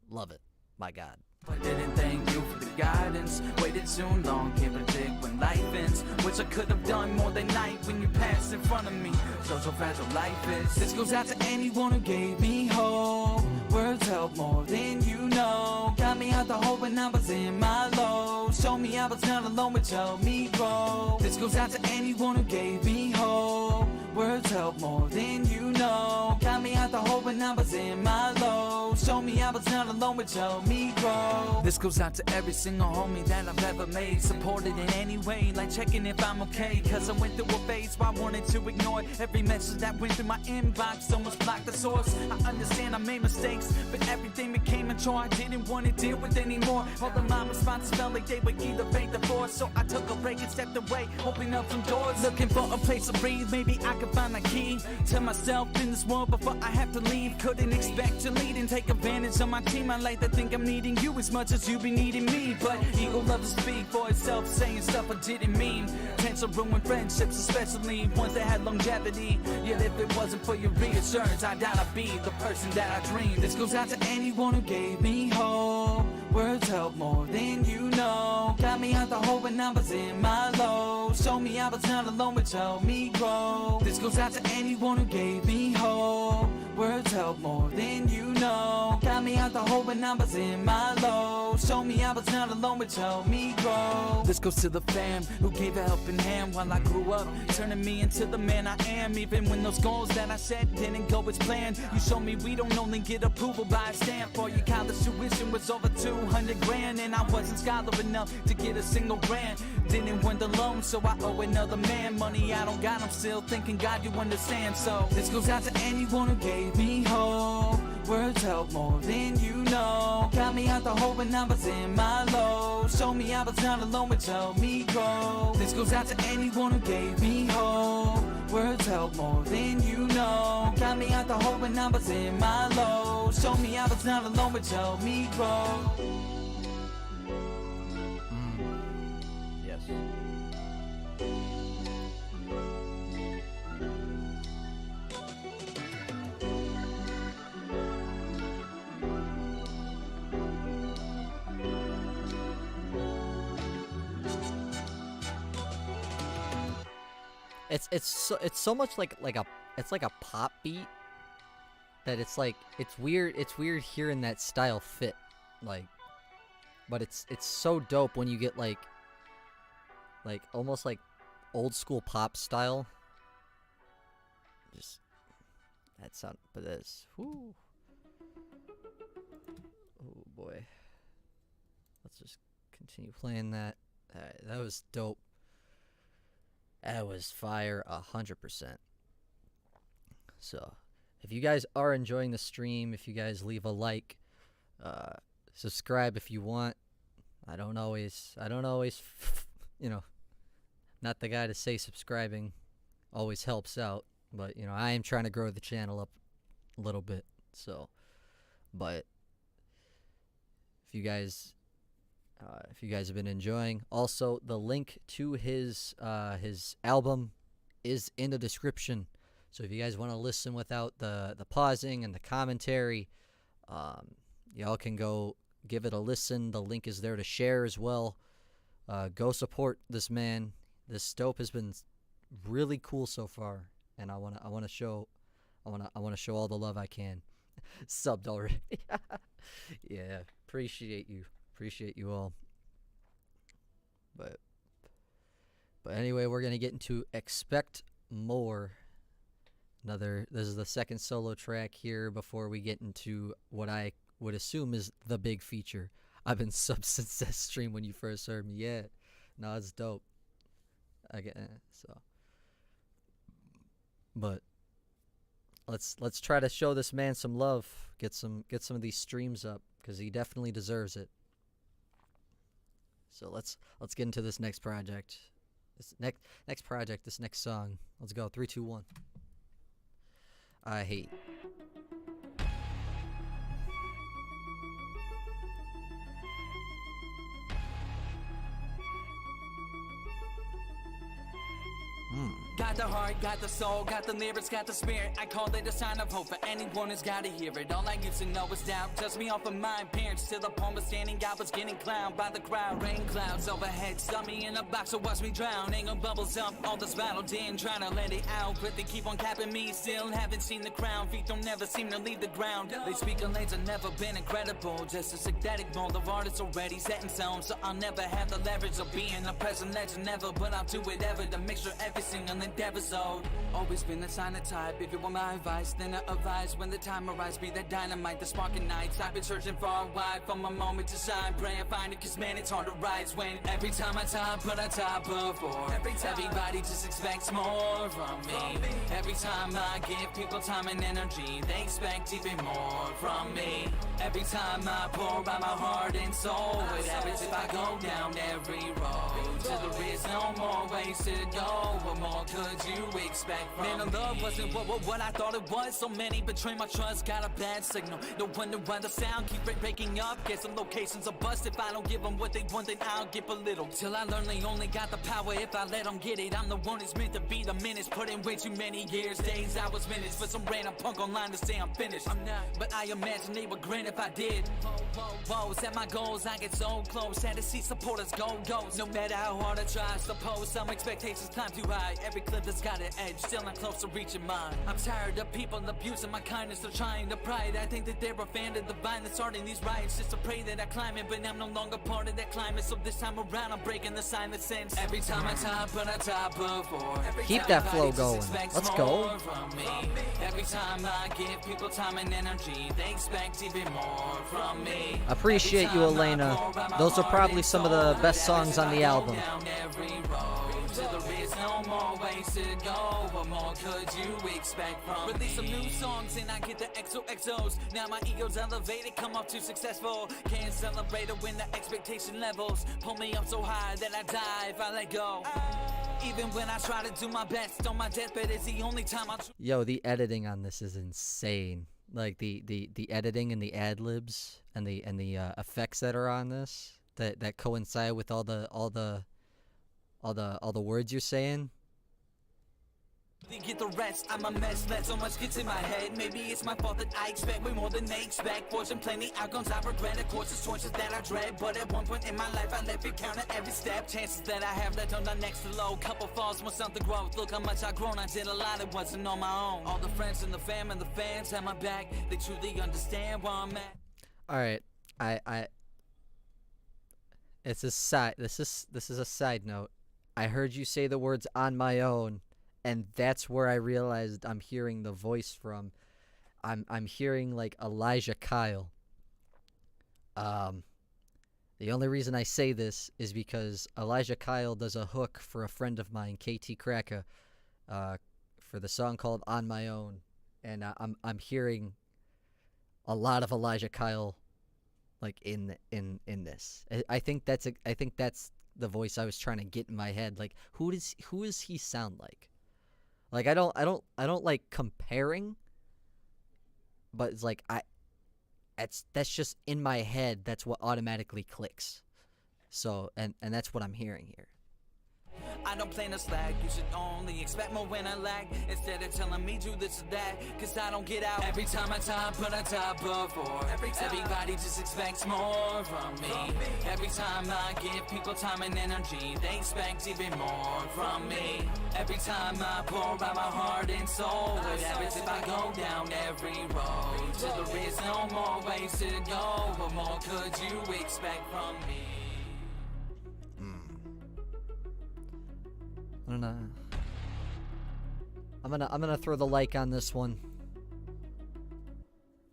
Love it. My God. I didn't thank you for the guidance. Waited too long, can't predict when life ends. Wish I could have done more than night when you passed in front of me. So fragile life is. This goes out to anyone who gave me hope. Words help more than you know. Got me out the hole when I was in my low. Show me I was not alone, but help me grow. This goes out to anyone who gave me hope. Words help more than you know. Got me out the hole when I was in my low. Show me I was not alone, but help me grow. This goes out to every single homie that I've ever made. Supported in any way, like checking if I'm okay. Cause I went through a phase where I wanted to ignore every message that went through my inbox. Almost blocked the source. I understand I made mistakes, but everything became a chore I didn't want to deal with anymore. All of my responses felt like they were either fake or forced. So I took a break and stepped away, opening up some doors. Looking for a place to breathe, maybe I could find a key to myself in this world before I have to leave. Couldn't expect to lead and take advantage of my team. I like to think I'm needing you as much as you be needing me, but ego loves to speak for itself, saying stuff I didn't mean. Tends to ruin friendships, especially ones that had longevity. Yet if it wasn't for your reassurance, I doubt I'd be the person that I dreamed. This goes out to anyone who gave me hope. Words help more than you know. Got me out the hole when I was in my low. Show me I was not alone, but help me grow. This goes out to anyone who gave me hope. Words help more than you know. Got me out the hole when I was in my low. Show me I was not alone, but help me grow. This goes to the fam who gave a helping hand while I grew up, turning me into the man I am. Even when those goals that I set didn't go as planned, you showed me we don't only get approval by a stamp. For your college tuition was over 200 grand, and I wasn't scholar enough to get a single grant. Didn't win the loan, so I owe another man money I don't got. I'm still thinking, God, you understand. So this goes out to anyone who gave me hope. Words help more than you know. Got me out the hole when I was in my low. Show me I was not alone, but help me grow. This goes out to anyone who gave me hope. Words help more than you know. Got me out the hole when I was in my low. Show me I was not alone, but help me grow. Yes. It's so much like a pop beat that it's weird hearing that style fit, like, but it's so dope when you get like almost like old school pop style. Just that sound, but this, whoo, oh boy, let's just continue playing that. That was dope. That was fire 100%. So, if you guys are enjoying the stream, if you guys leave a like, subscribe if you want. I don't always, not the guy to say subscribing always helps out, but I am trying to grow the channel up a little bit. So, but if you guys have been enjoying, also the link to his album is in the description. So if you guys want to listen without the pausing and the commentary, y'all can go give it a listen. The link is there to share as well. Go support this man. This dope has been really cool so far, and I wanna show I wanna show all the love I can. Subbed already. Yeah, appreciate you all. But anyway, we're gonna get into Expect More. This is the second solo track here before we get into what I would assume is the big feature. I've been sub since that stream when you first heard me. Yeah, no, it's dope. I get so, but let's try to show this man some love. Get some of these streams up because he definitely deserves it. So let's get into this next project. This next song. Let's go. 3, 2, 1. I hate. Got the heart, got the soul, got the lyrics, got the spirit. I call it a sign of hope for anyone who's gotta hear it. All I used to know was doubt, just me off of my parents. Till the point was standing, I was getting clowned by the crowd. Rain clouds overhead, stuck me in a box, so watch me drown. Ain't no bubbles up, all this battled in, trying to let it out. But they keep on capping me, still haven't seen the crown. Feet don't never seem to leave the ground. They speak of lanes have never been incredible. Just a synthetic mold of artists already set in stone. So I'll never have the leverage of being a present legend ever. But I'll do whatever to make sure every single episode. Always been the sign of type. If you want my advice, then I advise when the time arrives. Be that dynamite, the spark of nights. I've been searching far and wide for my moment to shine. Pray and find it, cause man, it's hard to rise when every time I top, but I top before. Everybody just expects more from me. Every time I give people time and energy, they expect even more from me. Every time I pour out my heart and soul, it happens if I go down every road. Till there is no more ways to go. What more could you expect from me? Man, the love wasn't what I thought it was. So many betray my trust, got a bad signal. No wonder why the sound keep breaking up. Guess some locations are bust. If I don't give them what they want, then I'll give a little. Till I learn they only got the power if I let them get it. I'm the one who's meant to be the menace. Put in way too many years, days, hours, minutes for some random punk online to say I'm finished. I'm not, but I imagine they would grin if I did. Whoa, set my goals, I get so close. Had to see supporters go. No matter how hard I try, suppose some expectations climb too high. Every cliff that's got an edge, still not close to reaching mine. I'm tired of people abusing my kindness, they're trying to pride. I think that they're a fan of the vine that's starting these riots just to pray that I climb it, but I'm no longer part of that climate. So this time around, I'm breaking the silent sense. Every time I top, but I top before. Keep that flow going. Let's go. Every time I give people time and energy, they expect even more from me. Appreciate you, Elena. Those are probably some of the best songs on the album. There is no more ways to go. What more could you expect from me? Release some new songs and I get the XOXOs. Now my ego's elevated, come off too successful. Can't celebrate it when the expectation levels pull me up so high that I die if I let go. Even when I try to do my best on my deathbed is the only time Yo, the editing on this is insane. Like the editing and the ad libs and the effects that are on this that coincide with all the words you're saying. Get the rest, I'm a mess, let so much gets in my head. Maybe it's my fault that I expect way more than they expect. Fortune plenty outcomes I regret, of course it's choices that I dread. But at one point in my life I left it count at every step. Chances that I have left on the next to low. Couple falls, more something growth. Look how much I've grown, I did a lot, it wasn't on my own. All the friends and the fam and the fans have my back. They truly understand where I'm at. Alright, it's a side, this is a side note. I heard you say the words on my own, and that's where I realized I'm hearing the voice from. I'm hearing like Elijah Kyle. The only reason I say this is because Elijah Kyle does a hook for a friend of mine, KT Kraka, for the song called On My Own, and I'm hearing a lot of Elijah Kyle like in this. I think that's the voice I was trying to get in my head. Like who does he sound like? Like I don't like comparing, but it's like that's just in my head. That's what automatically clicks. So and that's what I'm hearing here. I don't plan to slack, you should only expect more when I lack. Instead of telling me do this or that, cause I don't get out. Every time I top, but I top before. Everybody just expects more from me. Every time I give people time and energy, they expect even more from me. Every time I pour out my heart and soul, what happens if I go down every road? Till there is no more ways to go, what more could you expect from me? I'm gonna throw the like on this one.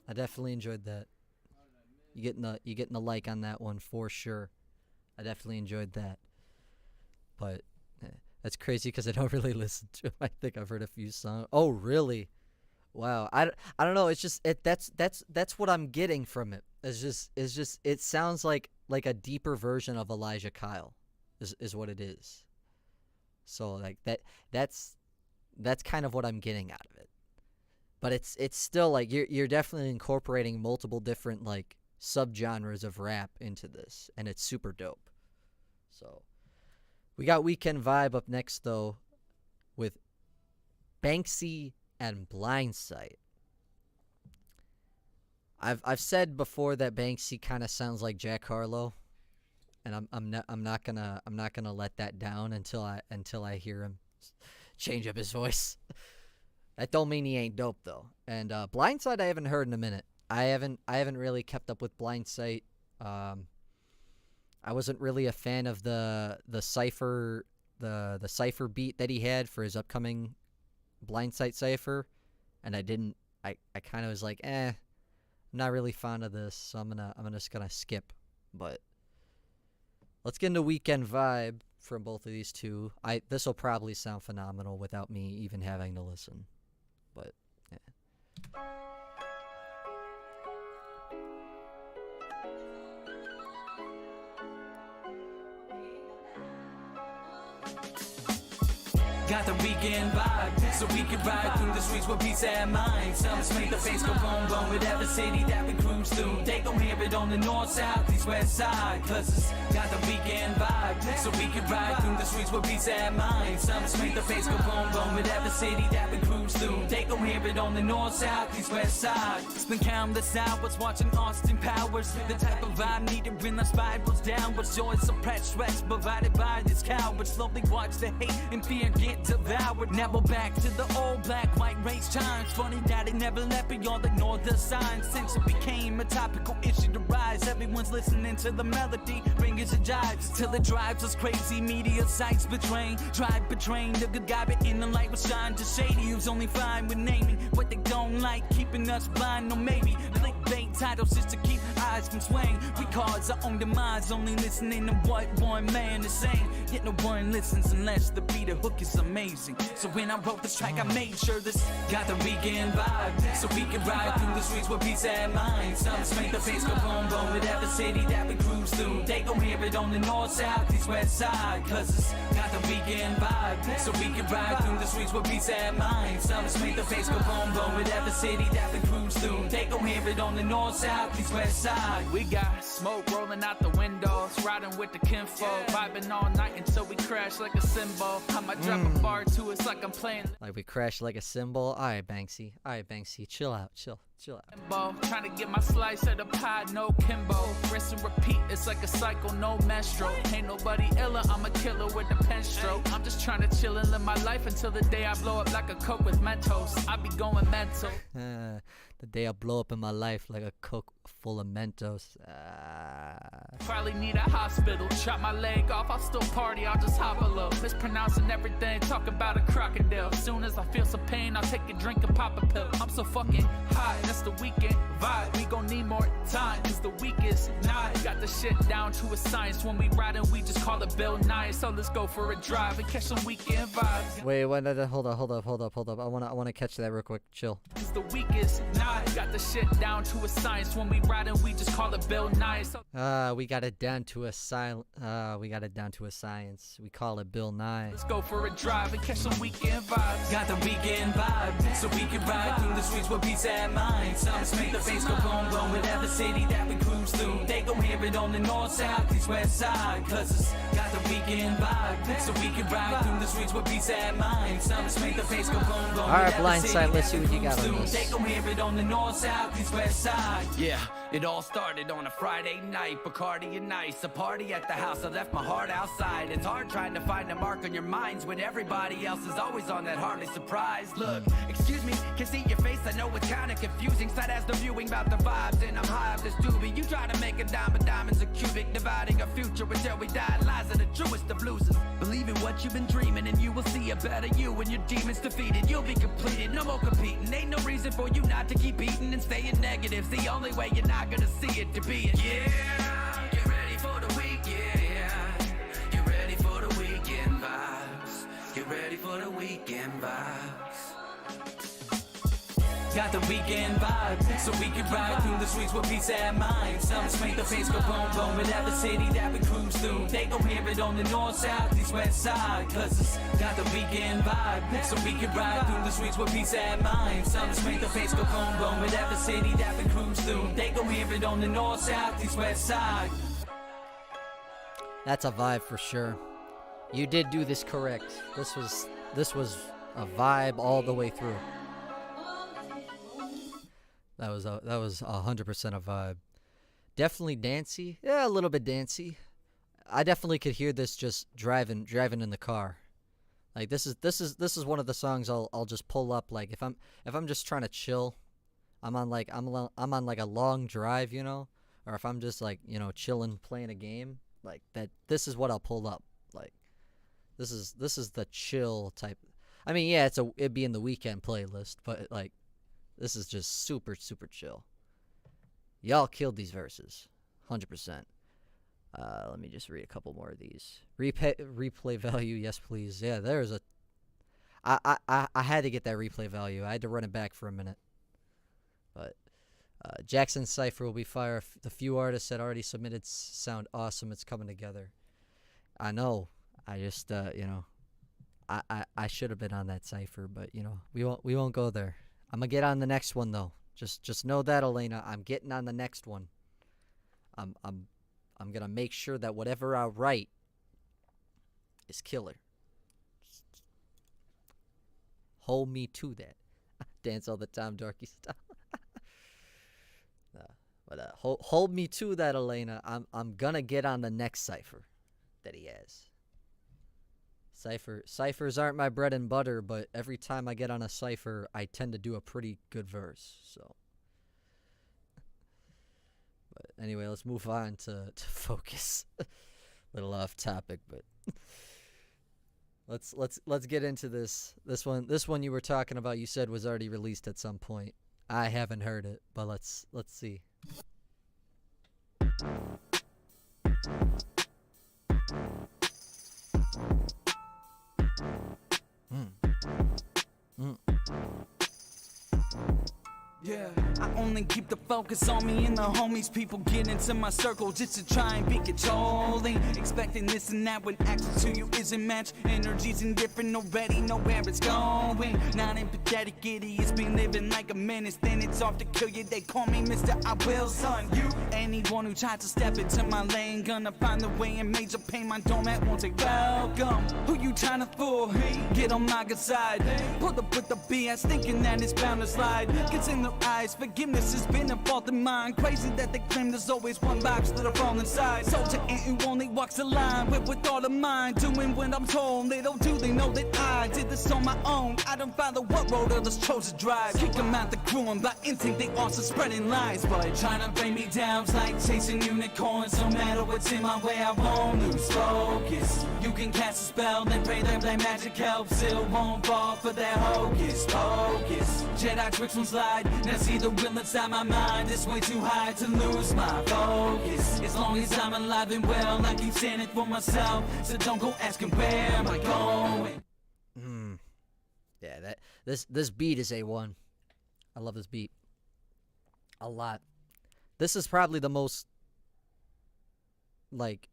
I definitely enjoyed that. You getting the like on that one for sure. I definitely enjoyed that. But that's crazy because I don't really listen to him. I think I've heard a few songs. Oh, really? Wow. I don't know. It's just that's what I'm getting from it. It's just it sounds like a deeper version of Elijah Kyle is what it is. So like that's kind of what I'm getting out of it. But it's still like you're definitely incorporating multiple different like subgenres of rap into this, and it's super dope. So we got Weekend Vibe up next though with Banksy and Blindsight. I've said before that Banksy kind of sounds like Jack Harlow. And I'm not gonna let that down until I hear him change up his voice. That don't mean he ain't dope though. And Blindsight I haven't heard in a minute. I haven't really kept up with Blindsight. I wasn't really a fan of the cipher beat that he had for his upcoming Blindsight cipher, and I kind of was like, I'm not really fond of this, so I'm just gonna skip. But let's get into Weekend Vibe from both of these two. This will probably sound phenomenal without me even having to listen. But yeah. Got the weekend vibe, so we can ride through the streets with peace and mind. Some make the face go boom boom with every city that we cruise through. They gon' hear it on the north, south, east, west side. Cause it's got the weekend vibe, so we can ride through the streets with peace and mind. Some make the face go boom boom with every city that we cruise through. They gon' hear it on the north, south, east, west side. Spend countless hours watching Austin Powers. The type of vibe needed when the spirals downwards. Joy suppressed stress provided by this coward. Slowly watch the hate and fear get devoured. Now we're back to the old black white race times. Funny that it never left, but y'all ignore the signs. Since it became a topical issue to rise, everyone's listening to the melody, ringers and jives, till it drives us crazy. Media sites betraying, tribe betraying the good guy, but in the light was shine to shady. Who's only fine with naming what they don't like, keeping us blind. No maybe clickbait titles just to keep eyes from swaying. We cause our own demise, only listening to what one man is saying. Yet no one listens unless the beat or hook is amazing. So when I wrote this track, I made sure this got the weekend vibe, so we can ride through the streets with peace and mind. Some make the face go boom boom with every city that we cruise through. They gon' hear it on the north, south, east, west side. Cause it's got the weekend vibe, so we can ride through the streets with peace and mind. Some make the face go boom boom with every city that we cruise through. They gon' hear it on the north, south, east, west side. We got smoke rolling out the windows, riding with the kinfolk, vibing all night until we crash like a cymbal. I might drop a bar to it's like I'm playing. Like we crash like a cymbal. All right, Banksy, chill out. Trying to get my slice of the pie, no Kimbo. Rinse and repeat, it's like a cycle, no menstrual. Ain't nobody iller, I'm a killer with a pen stroke. I'm just trying to chill and live my life until the day I blow up like a Coke with Mentos. I be going mental. The day I blow up in my life like a Coke full of Mentos. Probably need a hospital. Chop my leg off, I'll still party, I'll just hop a little. Mispronouncing everything, talk about a crocodile. Soon as I feel some pain, I'll take a drink and pop a pill. I'm so fucking hot, that's the weekend vibe. We gon' need more time, it's the weakest night. Got the shit down to a science. When we riding, we just call it Bill Nye. So let's go for a drive and catch some weekend vibes. Wait, no, hold up. I wanna catch that real quick. Chill. It's the weakest night. Got the shit down to a science. When we riding, we just call it Bill Nye. So we got it down to a science. We call it Bill Nye. let's go for a drive and catch some weekend vibes. Got the weekend vibe, so we can ride through the streets with peace and mind. Some make the face go boom boom with every city that we cruise through. They gon' hear it on the north, south, east, west side. Cause it's got the weekend vibe. So we can ride through the streets with peace at mind. Some just make the face go boom, boom. Alright, Blindside, let's see what you got on this. They gon' hear it on the north, south, east, west side. Yeah, it all started on a Friday night. Bacardi and ice, a party at the house. I left my heart outside. It's hard trying to find a mark on your minds when everybody else is always on that hardly surprised. Look, excuse me, can see your face. I know it's kinda confusing. Side as the viewing about the vibes, and I'm high of this doobie. You try to make a dime, but diamonds a cubic, dividing a future until we die. Lies are the truest of losers. Believe in what you've been dreaming, and you will see a better you when your demons defeated. You'll be completed, no more competing. Ain't no reason for you not to keep eating and staying negative's the only way you're not gonna see it to be it. Yeah, get ready for the week, yeah. Get ready for the weekend vibes. Get ready for the weekend vibes. Got the weekend vibe, so we can ride through the streets with peace at mind. Some just make the face go boom, boom. Whatever city that we cruise through, they gon' hear it on the north, south, east, west side. Cause it's got the weekend vibe, so we can ride through the streets with peace at mind. Some just make the face go boom, boom. Whatever city that we cruise through, they gon' hear it on the north, south, east, west side. That's a vibe for sure. You did do this correct. This was a vibe all the way through. That was 100% a vibe. Definitely dancey. Yeah, a little bit dancey. I definitely could hear this just driving in the car. Like this is one of the songs I'll just pull up like if I'm just trying to chill. I'm on like a long drive, you know, or if I'm just like, you know, chilling playing a game, like that this is what I'll pull up. Like this is the chill type. I mean, yeah, it'd be in the weekend playlist, but like this is just super, super chill. Y'all killed these verses. 100%. Let me just read a couple more of these. Replay value, yes please. Yeah, there's a... I had to get that replay value. I had to run it back for a minute. But Jackson's Cypher will be fire. The few artists that already submitted sound awesome. It's coming together. I know. I just, you know... I should have been on that Cypher, but, you know, we won't go there. I'm gonna get on the next one though. Just know that, Elena. I'm getting on the next one. I'm gonna make sure that whatever I write is killer. Just hold me to that. Dance all the time, darky style. Hold me to that, Elena. I'm gonna get on the next cipher that he has. Ciphers aren't my bread and butter, but every time I get on a cipher, I tend to do a pretty good verse. So, but anyway, let's move on to focus. Little off topic, but let's get into this. This one you were talking about. You said was already released at some point. I haven't heard it, but let's see. Yeah, I only keep the focus on me and the homies. People get into my circle just to try and be controlling. Expecting this and that when access to you isn't matched. Energy's indifferent, already know where it's going. Not empathetic, idiots been living like a menace. Then it's off to kill you, they call me Mr. I Will, son. You, anyone who tries to step into my lane, gonna find the way in major pain. My doormat won't say welcome. Who you trying to fool? Get on my good side. Pull up with the BS, thinking that it's bound to slide. Gets in the eyes, forgiveness has been a fault of mine. Crazy that they claim there's always one box that are all inside. Soldier ant who only walks the line with all of mine, doing what I'm told. Little do they know that I did this on my own. I don't follow what road others chose to drive. Kick them out the crew and by instinct they also spreading lies. But trying to bring me down's like chasing unicorns. No matter what's in my way, I won't lose focus. You can cast a spell, then pray that black magic helps. Still won't fall for that hocus pocus. Jedi tricks won't slide. Now see the will inside my mind. It's way too high to lose my focus. As long as I'm alive and well, I keep saying it for myself. So don't go asking where am I going. Yeah, this beat is A1. I love this beat a lot. This is probably the most like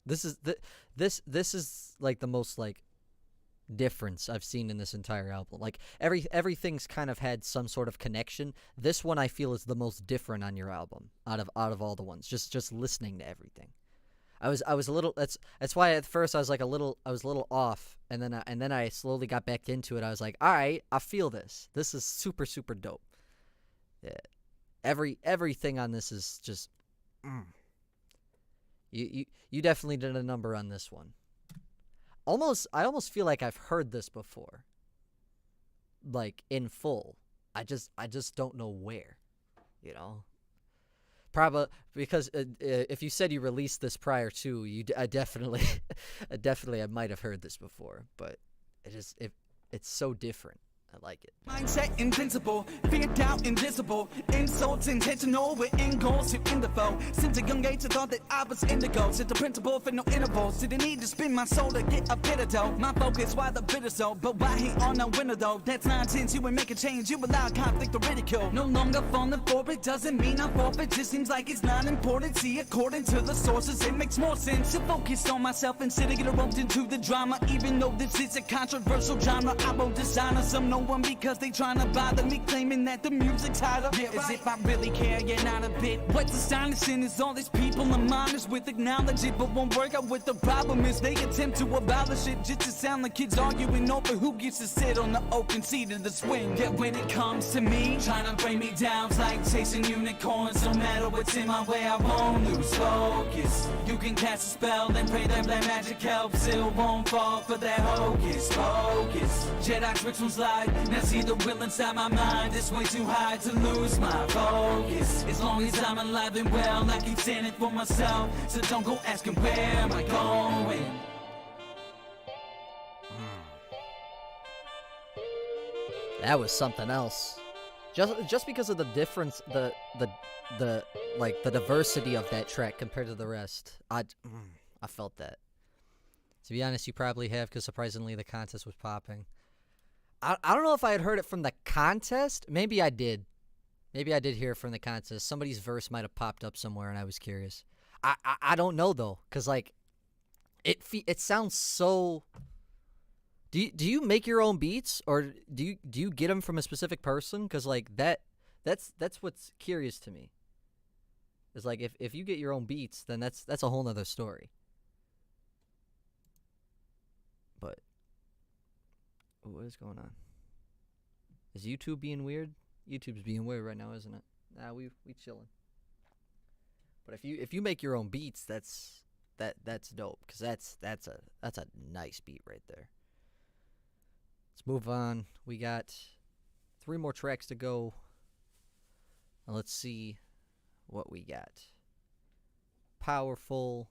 this is like the most like difference I've seen in this entire album. Like everything's kind of had some sort of connection. This one I feel is the most different on your album out of all the ones. Just listening to everything. I was a little that's why at first I was a little off, and then I slowly got back into it. I was like, all right, I feel this. This is super super dope. Yeah. Everything on this is just you definitely did a number on this one. I almost feel like I've heard this before. Like in full. I just don't know where, you know? Probably because if you said you released this prior to, I definitely I might have heard this before, but it's so different. I like it. Mindset invincible, fear doubt invisible, insults intentional with end goals to end the foe. Since a young age I thought that I was indigo, set the principle for no intervals. Didn't need to spin my soul to get a bit of dough. My focus, why the bitter so, but why hate on a winner though? That's nonsense, you ain't make a change, you allow conflict or ridicule. No longer falling for it, doesn't mean I forfeit, just seems like it's not important. See, according to the sources, it makes more sense to focus on myself instead of get roped into the drama. Even though this is a controversial genre, I won't dishonor some no one because they tryna bother me, claiming that the music's hotter. Yeah, as if I really care, yeah, not a bit. What's astonishing is all these people I'm honest with acknowledge it, but won't work out what the problem is. They attempt to abolish it just to sound like kids arguing over who gets to sit on the open seat of the swing. Yeah, when it comes to me, trying to bring me down, it's like chasing unicorns. No matter what's in my way, I won't lose focus. You can cast a spell and pray that black magic helps, still won't fall for that hocus pocus. Jedi tricks won't slide. Now see the will inside my mind, it's way too high to lose my focus. As long as I'm alive and well, I keep standing for myself. So don't go asking where am I going. That was something else. Just because of the difference, the diversity of that track compared to the rest. I felt that. To be honest, you probably have, because surprisingly the contest was popping. I don't know if I had heard it from the contest. Maybe I did. Maybe I did hear it from the contest. Somebody's verse might have popped up somewhere, and I was curious. I don't know though, cause like, it sounds so. Do you make your own beats, or do you get them from a specific person? Cause like that's what's curious to me. Is like if you get your own beats, then that's a whole nother story. But. What is going on? Is YouTube being weird? YouTube's being weird right now, isn't it? Nah, we chilling. But if you make your own beats, that's dope, because that's a nice beat right there. Let's move on. We got 3 more tracks to go. Now let's see what we got. Powerful,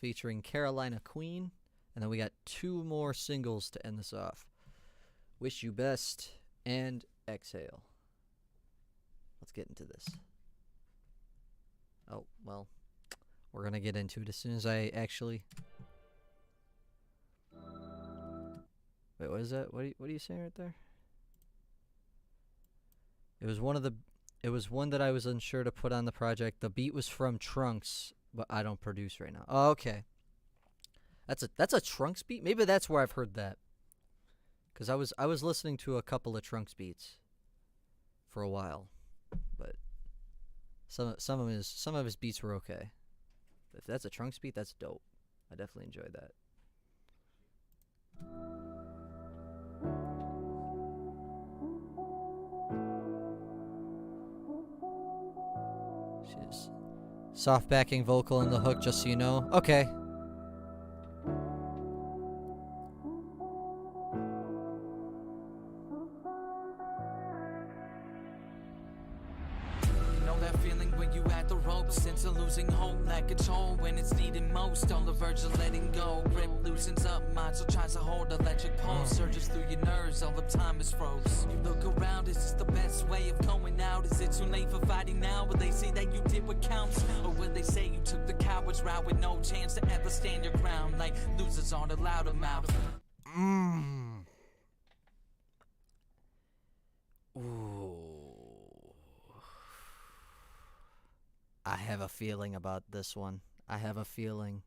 featuring Carolina Queen. And then we got 2 more singles to end this off. Wish You Best and Exhale. Let's get into this. Oh, well, we're going to get into it as soon as I actually... Wait, what is that? What are you saying right there? It was one that I was unsure to put on the project. The beat was from Trunks, but I don't produce right now. Oh, okay. That's a Trunks beat? Maybe that's where I've heard that. Cuz I was listening to a couple of Trunks beats for a while. But some of his beats were okay. But if that's a Trunks beat, that's dope. I definitely enjoyed that. She's soft backing vocal in the hook, just so you know. Okay. Sense of losing hope, lack control when it's needed most. On the verge of letting go, grip loosens up, mind so tries to hold electric pulse. Surges through your nerves, all the time is froze. You look around, is this the best way of going out? Is it too late for fighting now? Will they say that you did what counts? Or will they say you took the coward's route with no chance to ever stand your ground? Like losers aren't allowed to mouth. Ooh. I have a feeling about this one. I have a feeling.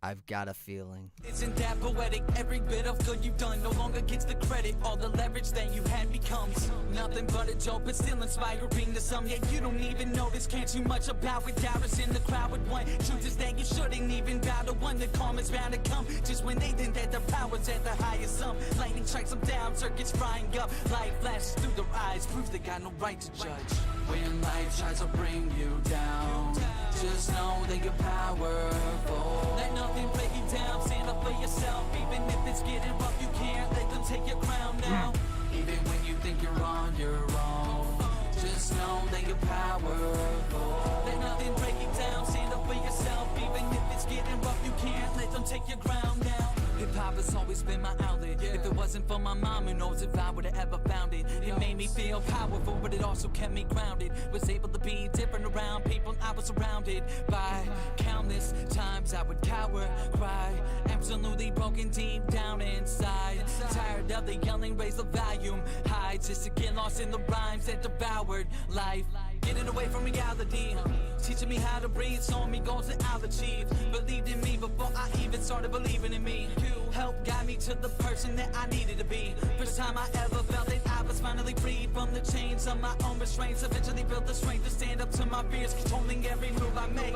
I've got a feeling. Isn't that poetic? Every bit of good you've done no longer gets the credit. All the leverage that you had becomes nothing but a joke, but still inspiring to some. Yet you don't even notice, can't too much about it. Doubters in the crowd with one. Truth is that you shouldn't even bow to one. The calm is bound to come just when they think that their power's at the highest sum. Lightning strikes them down, circuits frying up. Light flashes through their eyes, proves they got no right to judge. When life tries to bring you down, just know that you're powerful. Let nothing break you down, stand up for yourself. Even if it's getting rough, you can't let them take your crown down. Even when you think you're on your own, just know that you're powerful. Let nothing break you down, stand up for yourself. Even if it's getting rough, you can't let them take your crown down. Hip-hop has always been my outlet. If it wasn't for my mom, who knows if I would have ever found it. It made me feel powerful, but it also kept me grounded. Was able to be different around people I was surrounded by. Countless times I would cower, cry, absolutely broken deep down inside. Tired of the yelling, raise the volume high, just to get lost in the rhymes that devoured life. Getting away from reality, teaching me how to breathe, showing me goals that I'll achieve. Believed in me before I even started believing in me. You helped guide me to the person that I needed to be. First time I ever felt that I was finally freed from the chains of my own restraints. Eventually built the strength to stand up to my fears, controlling every move I make.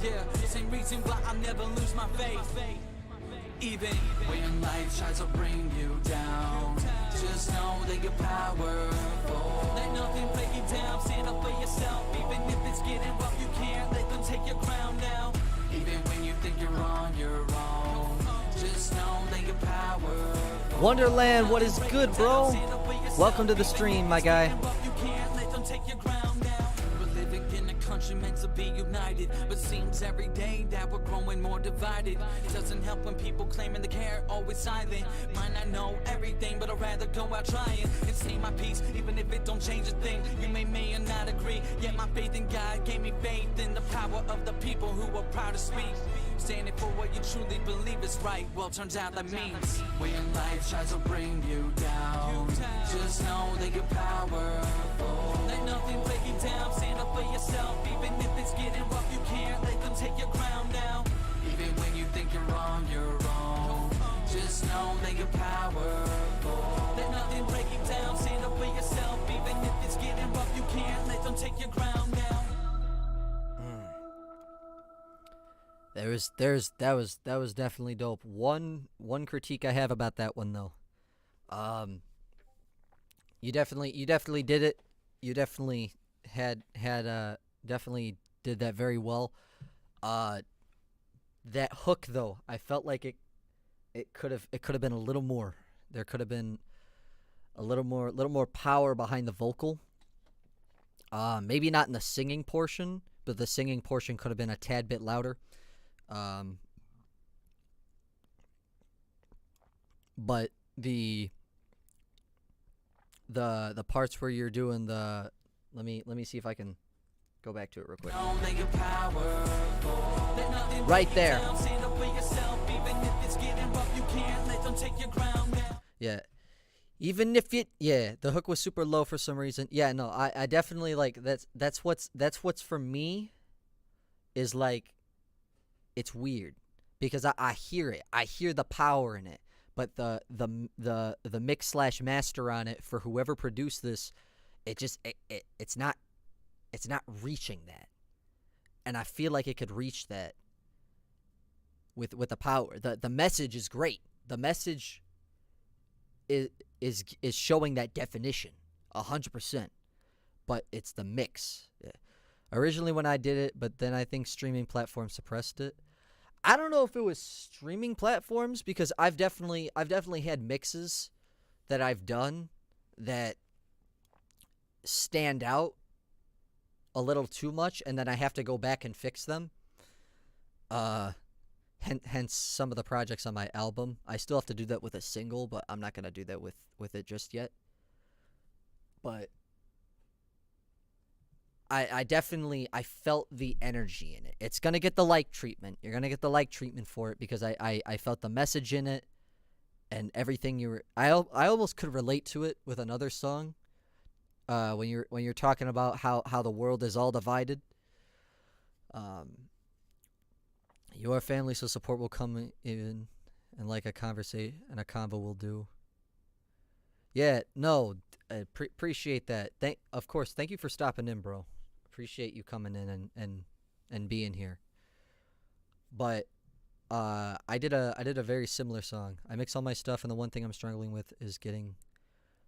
Yeah, same reason why I'll never lose my faith. Even when life tries to bring you down, just know that you're powerful. Let nothing break you down, stand up for yourself. Even if it's getting rough, you can't let them take your crown down. Even when you think you're on your own, just know that you're powerful. Wonderland, what is good, bro? Welcome to the stream, my guy. You can't let them take your crown down. We're living in a country meant to be united, but seems every day that we're growing more divided. It doesn't help when people claiming they care, always silent. Might not know everything, but I'd rather go out trying and say my piece, even if it don't change a thing. You may or not agree, yet my faith in God gave me faith in the power of the people who are proud to speak. Standing for what you truly believe is right, well, turns out that means when life tries to bring you down, just know that you're powerful. let nothing break you down, stand up for yourself. Even if it's getting rough, you can't let them take your crown down. Even when you think you're on your own, just know that you're powerful. Let nothing break you down, stand up for yourself. Even if it's getting rough, you can't let them take your crown down. That was definitely dope. One critique I have about that one though. You definitely did it. You definitely had definitely did that very well. That hook though, I felt like it could have been a little more. There could have been a little more power behind the vocal. Maybe not in the singing portion, but the singing portion could have been a tad bit louder. But the parts where you're doing the let me see if I can go back to it real quick. Right there. Yeah. Even if the hook was super low for some reason. Yeah, no, I definitely like that's what's for me is like it's weird because I hear it. I hear the power in it. But the mix / master on it for whoever produced this, it's not reaching that. And I feel like it could reach that with the power. The message is great. The message is showing that definition 100%. But it's the mix. Yeah. Originally when I did it, but then I think streaming platforms suppressed it. I don't know if it was streaming platforms because I've definitely had mixes that I've done that stand out a little too much, and then I have to go back and fix them. Hence some of the projects on my album. I still have to do that with a single, but I'm not gonna do that with it just yet. But I definitely felt the energy in it. It's gonna get the like treatment. You're gonna get the like treatment for it because I felt the message in it and everything you were. I almost could relate to it with another song. When you're talking about how the world is all divided. You are family, so support will come in, and like a conversation and a convo will do. Yeah, no, I appreciate that. Of course, thank you for stopping in, bro. Appreciate you coming in and being here. But I did a very similar song. I mix all my stuff, and the one thing I'm struggling with is getting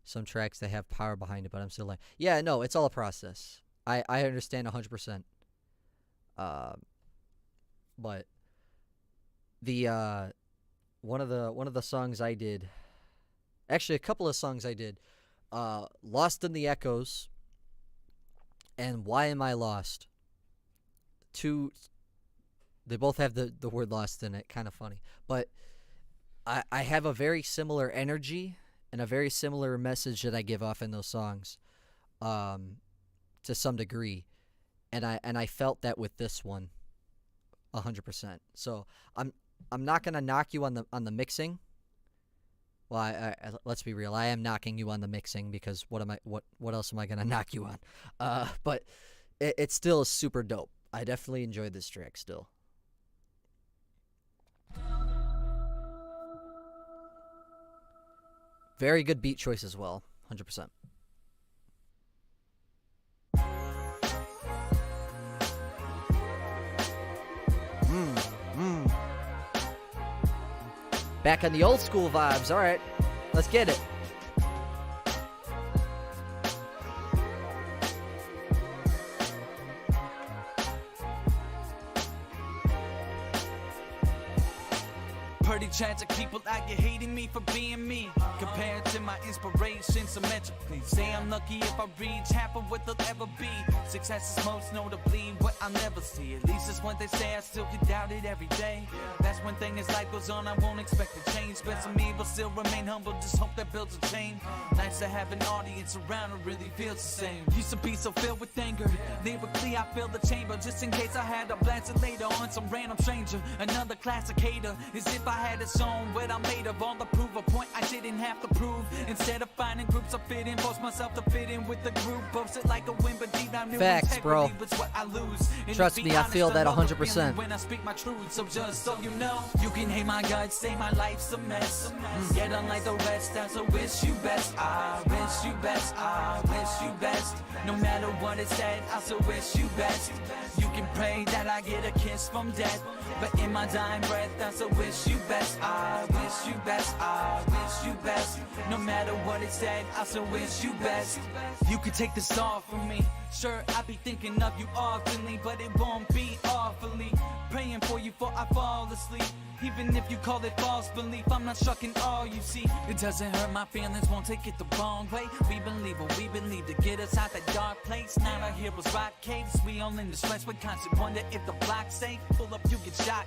some tracks that have power behind it. But I'm still like, yeah, no, it's all a process. I understand 100%. But the one of the songs I did, actually a couple of songs I did, Lost in the Echoes and Why Am I Lost? They both have the word lost in it, kind of funny. But I have a very similar energy and a very similar message that I give off in those songs, to some degree. And I felt that with this one 100%. So I'm not gonna knock you on the mixing. Well, I let's be real. I am knocking you on the mixing because what else am I gonna knock you on? But it still is super dope. I definitely enjoyed this track still. Very good beat choice as well, 100%. Back on the old school vibes. All right, let's get it. Pretty tragic people out here hating me for being me. Compared to my inspiration symmetrically. Say I'm lucky if I reach half of what they'll ever be. Success is most notably what I'll never see. At least that's what they say, I still get doubted every day. That's one thing as life goes on, I won't expect to change. But some me will still remain humble, just hope that builds a chain. Nice to have an audience around who really feels the same. Used to be so filled with anger. Lyrically I fill the chamber, just in case I had a blast it later on some random stranger. Another classic hater, as if I had a song what I'm made of. All the proof a point I didn't have to prove. Instead of finding groups I fit in, force myself to fit in with the group. Post it like a win, but deep down new Facts, bro. was what I lose. And Trust to be me, I honest, feel that I know the 100%. feeling when I speak my truth. So just so you know, you can hate my guts, say my life's a mess. Yet unlike the rest, I so wish you best. I wish you best. I wish you best. No matter what it said, I so wish you best. You can pray that I get a kiss from death, but in my dying breath, I so wish you best. I wish you best. I wish you best. No matter what it said, I so wish you best. You could take this off from me. Sure, I be thinking of you oftenly, but it won't be awfully. Praying for you before I fall asleep. Even if you call it false belief, I'm not shucking all you see. It doesn't hurt my feelings, won't take it the wrong way. We believe what we believe to get us out that dark place. Now our heroes rock caves, we all in the stress. We constantly wonder if the block's safe. Pull up, you get shot.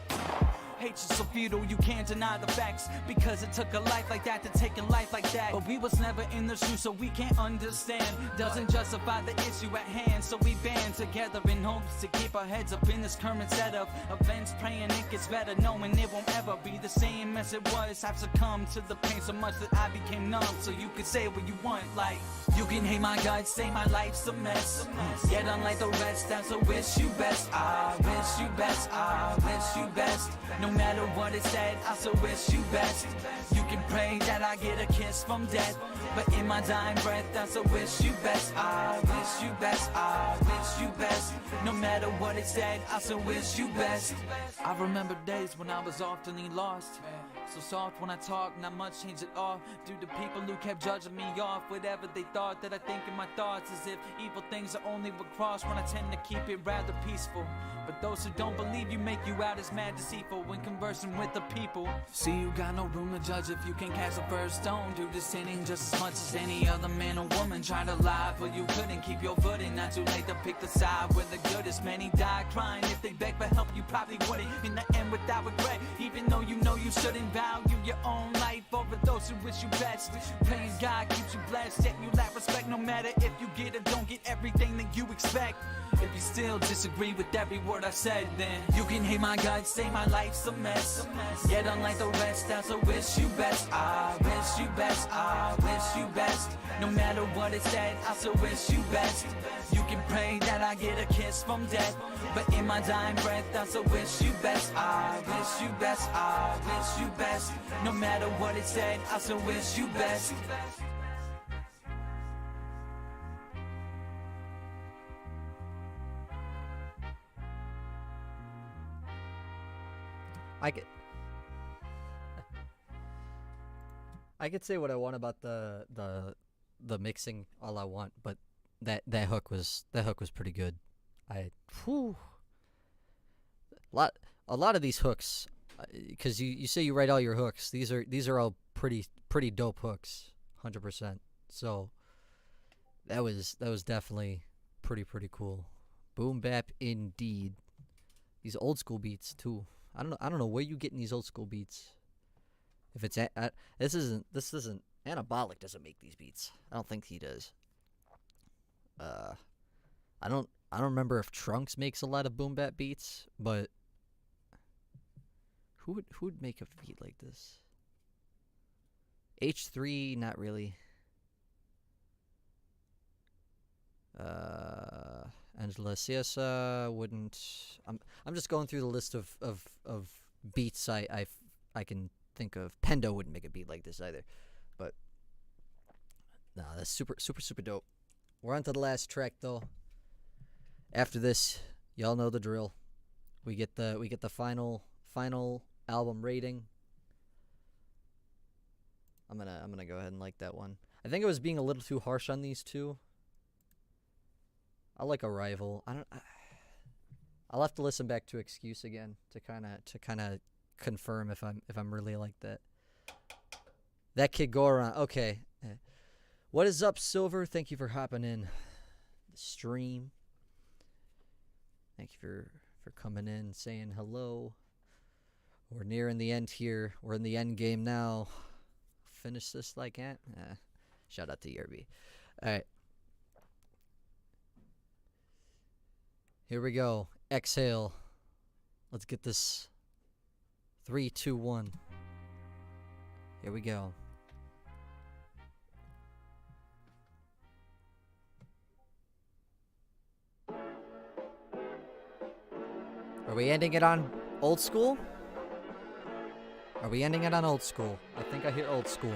Hate you so futile, you can't deny the facts. Because it took a life like that to take a life like that. But we was never in the shoes, so we can't understand. Doesn't justify the issue at hand. So we band together in hopes to keep our heads up in this current set of events. Praying it gets better, knowing it won't ever be the same as it was. I've succumbed to the pain so much that I became numb. So you can say what you want, like you can hate my guts, say my life's a mess. Yet unlike the rest, I so wish you best. I wish you best. I wish you best. No matter what it said, I so wish you best. You can pray that I get a kiss from death, but in my dying breath, I so wish you best. I wish you best. I wish you best. No matter what it said, I so wish you best. I remember days when I was often lost. So soft when I talk, not much changed at all. Due to people who kept judging me off whatever they thought that I think in my thoughts, as if evil things are only what cross when I tend to keep it rather peaceful. But those who don't believe you make you out as mad deceitful when conversing with the people. See, you got no room to judge if you can cast a first stone. Do this sinning just as much as any other man or woman. Try to lie, but you couldn't keep your footing. Not too late to pick the side where the goodest. Many die crying. If they beg for help, you probably wouldn't. In the end, without regret, even though you know you shouldn't value your own life over those who wish you best. Praying God keeps you blessed, yet you lack respect. No matter if you get or don't get everything that you expect. If you still disagree with every word I said, then you can hate my guts, say my life's just a mess. Yet unlike the rest, I so wish you best. I wish you best, I wish you best. No matter what it said, I so wish you best. You can pray that I get a kiss from death, but in my dying breath, I so wish you best. I wish you best, I wish you best. No matter what it said, I so wish you best. I could say what I want about the mixing all I want, but that hook was pretty good. A lot of these hooks, because you say you write all your hooks. These are all pretty dope hooks, 100%. So that was definitely pretty cool. Boom bap indeed. These old school beats too. I don't know where you getting these old school beats. If it's this isn't Anabolic doesn't make these beats. I don't think he does. I don't remember if Trunks makes a lot of boom bap beats, but who would make a beat like this? H3, not really. Angela Ciesa wouldn't. I'm just going through the list of beats I can think of. Pendo wouldn't make a beat like this either, but no, that's super dope. We're on to the last track though. After this, y'all know the drill. We get the final album rating. I'm gonna go ahead and like that one. I think I was being a little too harsh on these two. I like Arrival. I'll have to listen back to Excuse again to kind of confirm if I'm really like that. That Kid Go Around. Okay. What is up, Silver? Thank you for hopping in the stream. Thank you for coming in, saying hello. We're nearing the end here. We're in the end game now. Finish this like Ant. Shout out to Yerby. All right. Here we go. Exhale. Let's get this. 3, 2, 1. Here we go. Are we ending it on old school? Are we ending it on old school? I think I hear old school.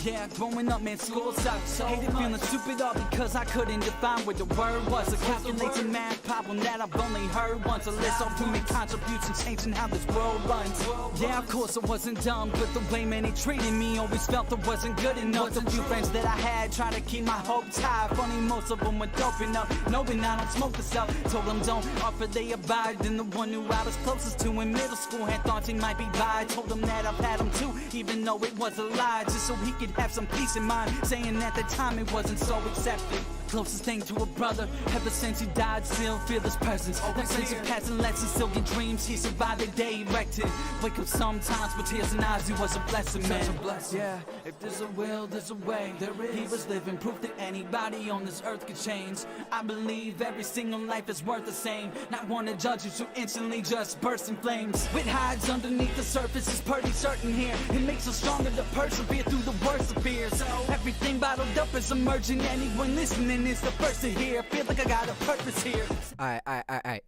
Yeah, growing up, man, school sucks. Hated feeling stupid all because I couldn't define what the word was. A calculating math problem that I've only heard once. A list of human contributions changing how this world runs. Yeah, of course I wasn't dumb, but the way many treated me always felt it wasn't good enough. The few friends that I had tried to keep my hopes high. Funny, most of them were doping up, knowing I don't smoke the stuff. Told them don't offer, they abide. And the one who I was closest to in middle school had thought he might be bi. Told him that I've had him too, even though it was a lie, just so he could have some peace in mind, saying at the time it wasn't so accepted. Closest thing to a brother, ever since he died, still feel his presence. That sense of passing lessons, still get dreams, he survived the day erected. Wake up sometimes with tears in eyes, he was a blessing, man. Yeah, if there's a will, there's a way. He was living proof that anybody on this earth could change. I believe every single life is worth the same. Not one to judge you, so instantly just burst in flames. What hides underneath the surface is pretty certain here. It makes us stronger to persevere through the worst of fears. So everything bottled up is emerging. Anyone listening is the first to hear. Feel like I got a purpose here. Alright.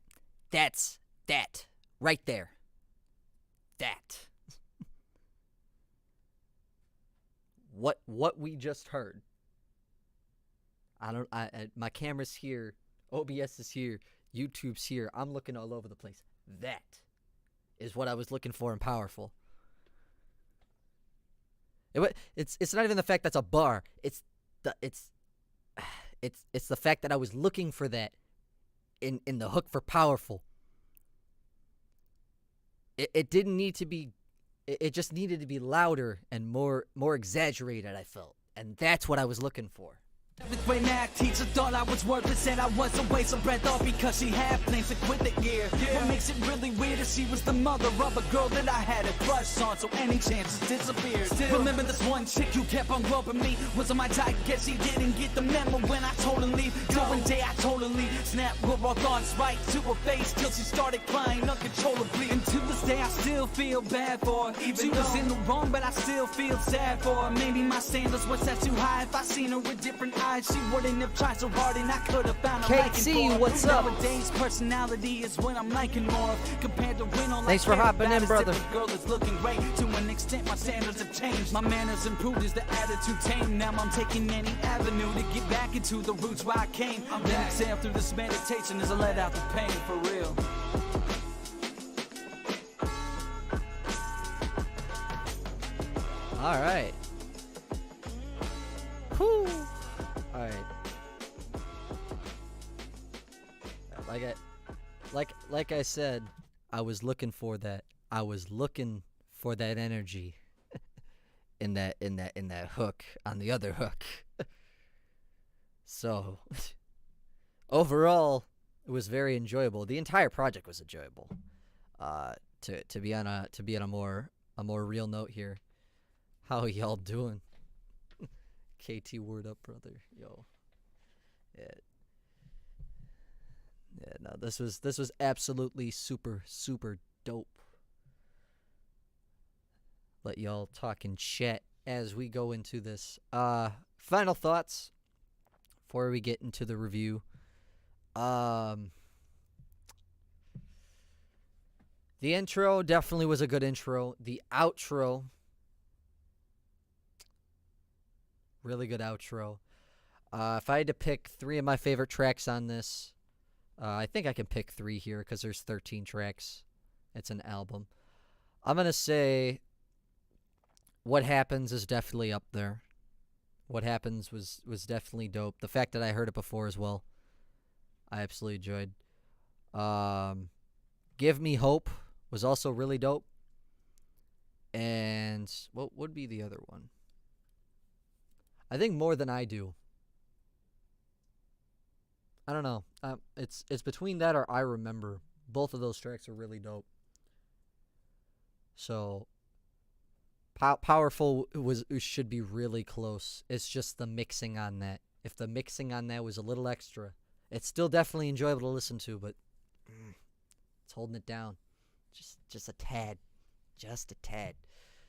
That's that. Right there. That. What we just heard. My camera's here. OBS is here. YouTube's here. I'm looking all over the place. That is what I was looking for in Powerful. It's not even the fact that's a bar. It's the fact that I was looking for that in the hook for Powerful. It didn't need to be. It just needed to be louder and more exaggerated. I felt, and that's what I was looking for. With my math teacher thought I was worthless, said I was a waste of breath, all because she had plans to quit the year. What makes it really weird is she was the mother of a girl that I had a crush on, so any chances disappeared. Remember this one chick who kept on groping me, was on my type, guess she didn't get the memo when I told her leave. During day I told her leave, snap with all thoughts right to her face till she started crying uncontrollably. And to this day I still feel bad for her, even she was in the wrong, but I still feel sad for her. Maybe my standards were set too high, if I seen her with different eyes she wouldn't have tried so hard, and I could have found a liking for her. what's up? Nowadays personality is what I'm liking more of, compared to when all Thanks I for care hopping about in, is brother. if a girl is looking great. To an extent my standards have changed, my manners improved, is the attitude tame. Now I'm taking any avenue to get back into the roots where I came. I'm then exhale through this meditation as I let out the pain for real. All right. Whew. All right. Like I said, I was looking for that. I was looking for that energy in that hook on the other hook. So overall, it was very enjoyable. The entire project was enjoyable. To be on a more real note here, how y'all doing? KT, word up, brother. Yo. Yeah, no, this was absolutely super dope. Let y'all talk and chat as we go into this. Final thoughts before we get into the review. The intro definitely was a good intro. The outro, really good outro. If I had to pick 3 of my favorite tracks on this, I think I can pick 3 here because there's 13 tracks. It's an album. I'm going to say What Happens is definitely up there. What Happens was definitely dope. The fact that I heard it before as well, I absolutely enjoyed. Give Me Hope was also really dope. And what would be the other one? I think More Than I Do. I don't know. It's between that or I Remember. Both of those tracks are really dope. So Powerful should be really close. It's just the mixing on that. If the mixing on that was a little extra, it's still definitely enjoyable to listen to, but it's holding it down. Just a tad. Just a tad.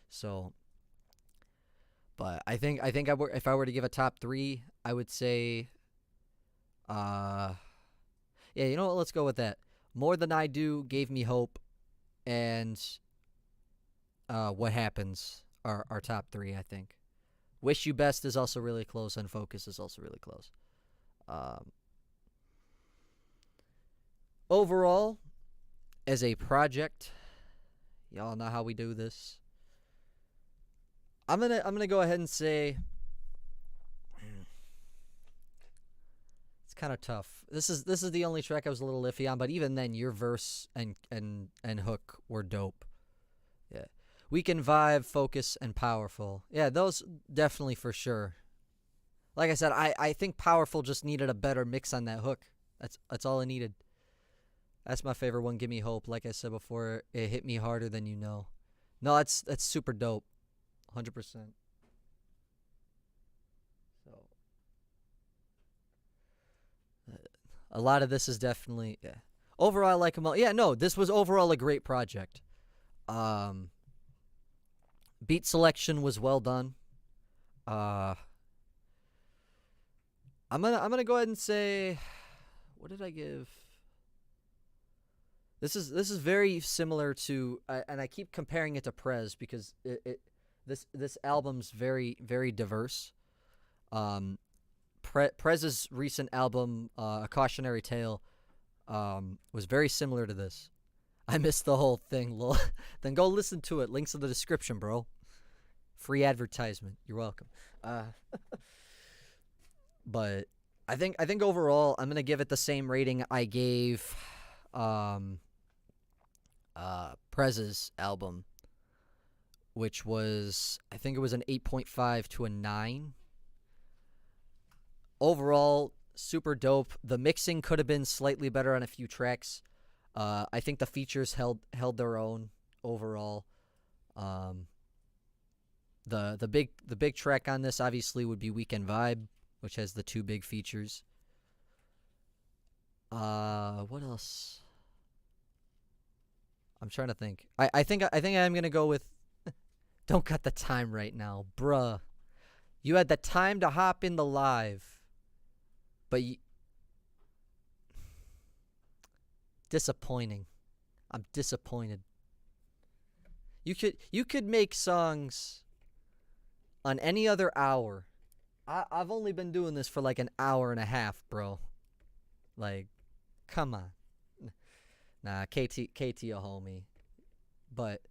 So but I think if I were to give a top 3, I would say yeah, you know what? Let's go with that. More Than I Do, Gave Me Hope, and What Happens are our top 3, I think. Wish You Best is also really close, and Focus is also really close. Overall, as a project, y'all know how we do this. I'm gonna go ahead and say it's kind of tough. This is the only track I was a little iffy on, but even then, your verse and hook were dope. Yeah, We Can Vibe, Focus, and Powerful. Yeah, those definitely for sure. Like I said, I think Powerful just needed a better mix on that hook. That's all it needed. That's my favorite one. Give Me Hope. Like I said before, it hit me harder than you know. No, that's super dope. 100%. So a lot of this is definitely, yeah. Overall, I like them all. Yeah, no, this was overall a great project. Beat selection was well done. I'm gonna go ahead and say, what did I give? This is very similar to, and I keep comparing it to Prez because this album's very diverse. Prez's recent album, A Cautionary Tale, was very similar to this. I missed the whole thing, lol. Then go listen to it. Links in the description, bro. Free advertisement. You're welcome. But I think overall I'm gonna give it the same rating I gave Prez's album, which was, I think it was an 8.5 to a 9. overall, super dope. The mixing could have been slightly better on a few tracks. I think the features held their own overall. The big track on this obviously would be Weekend Vibe, which has the 2 big features. What else? I'm trying to think. I think I'm gonna go with Don't Cut the Time right now, bruh. You had the time to hop in the live, but disappointing. I'm disappointed. You could make songs on any other hour. I've only been doing this for like an hour and a half, bro. Like, come on. Nah, KT a homie. But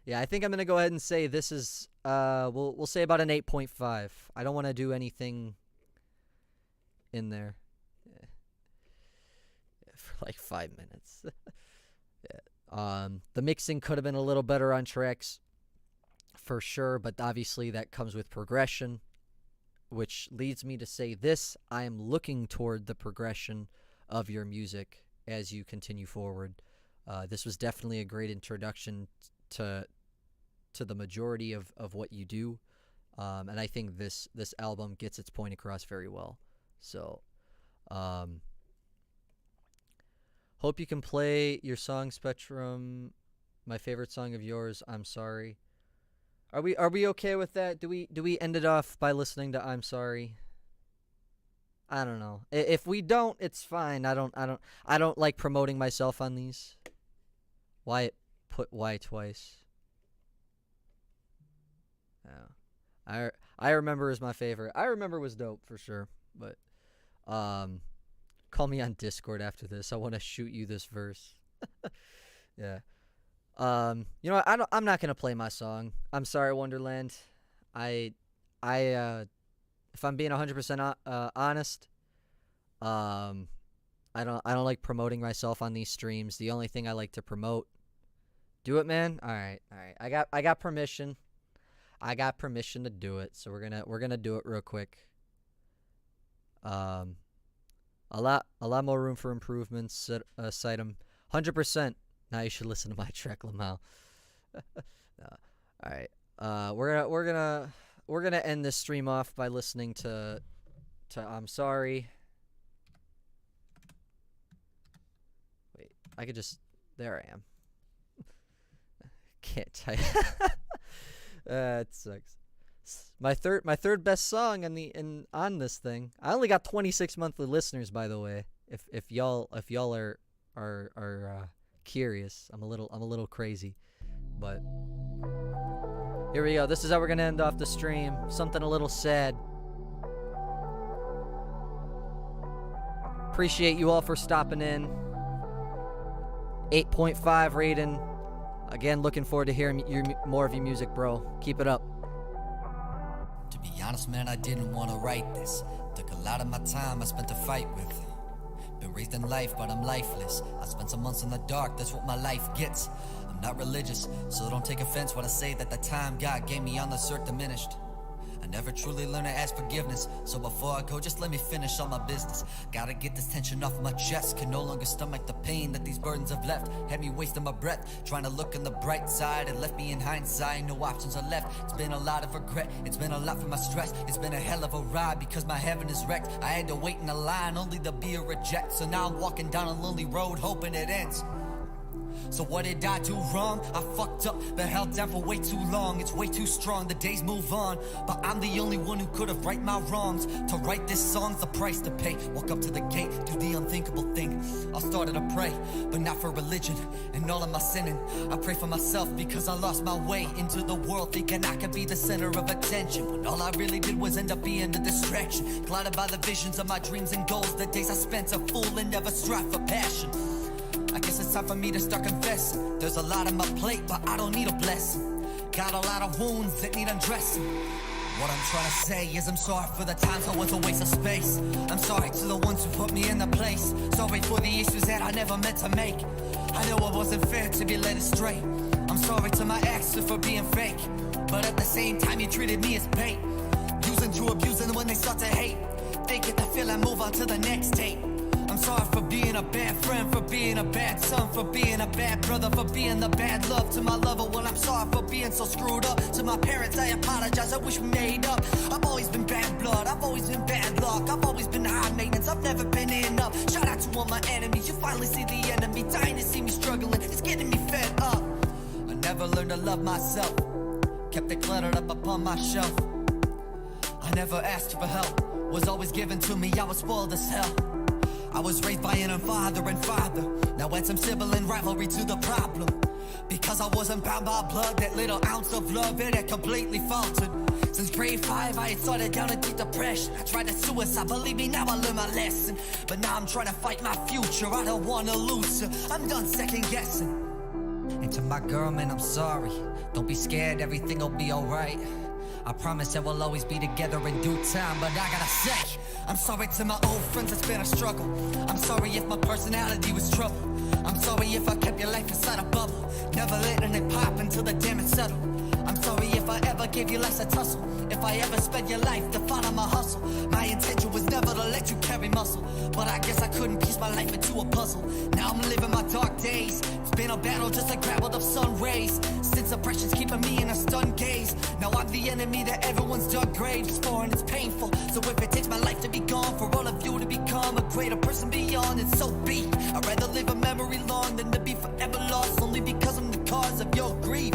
yeah, I think I'm gonna go ahead and say this is we'll say about an 8.5. I don't want to do anything in there for like 5 minutes. Yeah. The mixing could have been a little better on tracks, for sure, but obviously that comes with progression, which leads me to say this: I am looking toward the progression of your music as you continue forward. This was definitely a great introduction to the majority of what you do, and I think this album gets its point across very well. So, hope you can play your song, Spectrum. My favorite song of yours, I'm Sorry. Are we okay with that? Do we end it off by listening to I'm Sorry? I don't know. If we don't, it's fine. I don't like promoting myself on these. Why put why twice? Yeah. I Remember is my favorite. I Remember was dope for sure, but call me on Discord after this. I want to shoot you this verse. Yeah. You know what? I'm not gonna play my song. I'm Sorry, Wonderland. If I'm being 100% honest, I don't like promoting myself on these streams. The only thing I like to promote. Do it, man. All right. I got permission. I got permission to do it. So we're gonna do it real quick. A lot more room for improvements. Cihtym, 100%. Now you should listen to my track, Lamau. All right. We're gonna end this stream off by listening to I'm Sorry. Wait, I could just there I am. Can't type. It sucks. My third best song on this thing. I only got 26 monthly listeners, by the way. If y'all are curious, I'm a little crazy, but here we go. This is how we're gonna end off the stream. Something a little sad. Appreciate you all for stopping in. 8.5 rating. Again, looking forward to hearing more of your music, bro. Keep it up. To be honest, man, I didn't want to write this. Took a lot of my time I spent to fight with. Been raised in life, but I'm lifeless. I spent some months in the dark, that's what my life gets. I'm not religious, so don't take offense when I say that the time God gave me on this earth diminished. I never truly learned to ask forgiveness, so before I go, just let me finish all my business. Gotta get this tension off my chest, can no longer stomach the pain that these burdens have left. Had me wasting my breath, trying to look on the bright side. It left me in hindsight, no options are left. It's been a lot of regret, it's been a lot for my stress. It's been a hell of a ride, because my heaven is wrecked. I had to wait in a line, only to be a reject. So now I'm walking down a lonely road, hoping it ends. So what did I do wrong? I fucked up, been held down for way too long. It's way too strong, the days move on, but I'm the only one who could have right my wrongs. To write this song's the price to pay. Walk up to the gate, do the unthinkable thing. I started to pray, but not for religion and all of my sinning. I pray for myself because I lost my way into the world, thinking I could be the center of attention, when all I really did was end up being a distraction. Clouded by the visions of my dreams and goals, the days I spent a fool and never strive for passion. I guess it's time for me to start confessing. There's a lot on my plate, but I don't need a blessing. Got a lot of wounds that need undressing. What I'm trying to say is I'm sorry for the times I was a waste of space. I'm sorry to the ones who put me in the place. Sorry for the issues that I never meant to make. I know it wasn't fair to be led astray. I'm sorry to my exes for being fake, but at the same time you treated me as bait. Using to abusing when they start to hate. fake it, I feel I move on to the next tape. I'm sorry for being a bad friend, for being a bad son, for being a bad brother, for being the bad love to my lover. Well, I'm sorry for being so screwed up. To my parents, I apologize, I wish we made up. I've always been bad blood, I've always been bad luck, I've always been high maintenance, I've never been enough. Shout out to all my enemies, you finally see the enemy, dying to see me struggling, it's getting me fed up. I never learned to love myself, kept it cluttered up upon my shelf. I never asked for help, was always given to me, I was spoiled as hell. I was raised by an father and father. Now add some sibling rivalry to the problem. Because I wasn't bound by blood, that little ounce of love, it had completely faltered. Since grade 5, I had started down a deep depression. I tried to suicide, believe me, now I learned my lesson. But now I'm trying to fight my future, I don't wanna lose her. I'm done second guessing. And to my girl, man, I'm sorry. Don't be scared, everything'll be alright. I promise that we'll always be together in due time. But I gotta say, I'm sorry to my old friends, it's been a struggle. I'm sorry if my personality was trouble. I'm sorry if I kept your life inside a bubble, never letting it pop until the damage settled. I'm sorry if I ever gave you life's a tussle, if I ever spent your life to follow my hustle. My intention was never to let you carry muscle, but I guess I couldn't piece my life into a puzzle. Now I'm living my dark days, it's been a battle just like grappled of sun rays. Since oppression's keeping me in a stunned gaze, now I'm the enemy that everyone's dug graves for, and it's painful. So if it takes my life to be gone, for all of you to become a greater person beyond, it's so be. I'd rather live a memory long than to be forever lost, only because I'm the cause of your grief.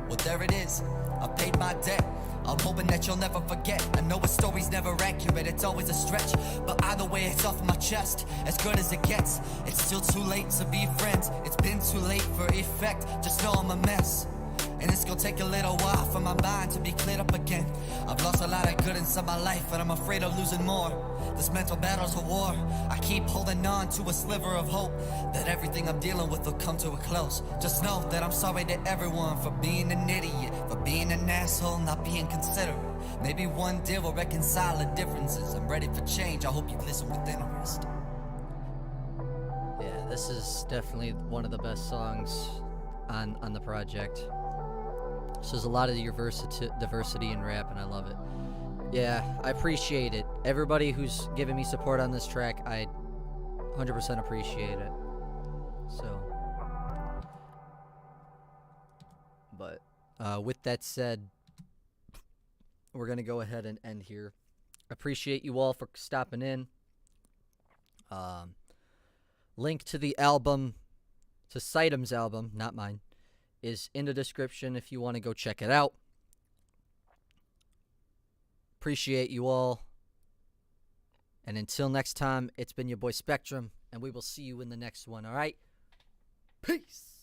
Well, there it is, I paid my debt. I'm hoping that you'll never forget. I know a story's never accurate, it's always a stretch, but either way it's off my chest, as good as it gets. It's still too late to be friends, it's been too late for effect. Just know I'm a mess, and it's gonna take a little while for my mind to be cleared up again. I've lost a lot of good inside my life, and I'm afraid of losing more. This mental battle's a war. I keep holding on to a sliver of hope that everything I'm dealing with will come to a close. Just know that I'm sorry to everyone for being an idiot, for being an asshole, not being considerate. Maybe one day we'll reconcile the differences. I'm ready for change, I hope you listen with interest. Yeah, this is definitely one of the best songs on the project. So there's a lot of diversity in rap, and I love it. Yeah, I appreciate it. Everybody who's giving me support on this track, I 100% appreciate it. So, but with that said, we're going to go ahead and end here. Appreciate you all for stopping in. Link to the album, to Citym's album, not mine, is in the description if you want to go check it out. Appreciate you all. And until next time, it's been your boy Spectrum, and we will see you in the next one, all right? Peace!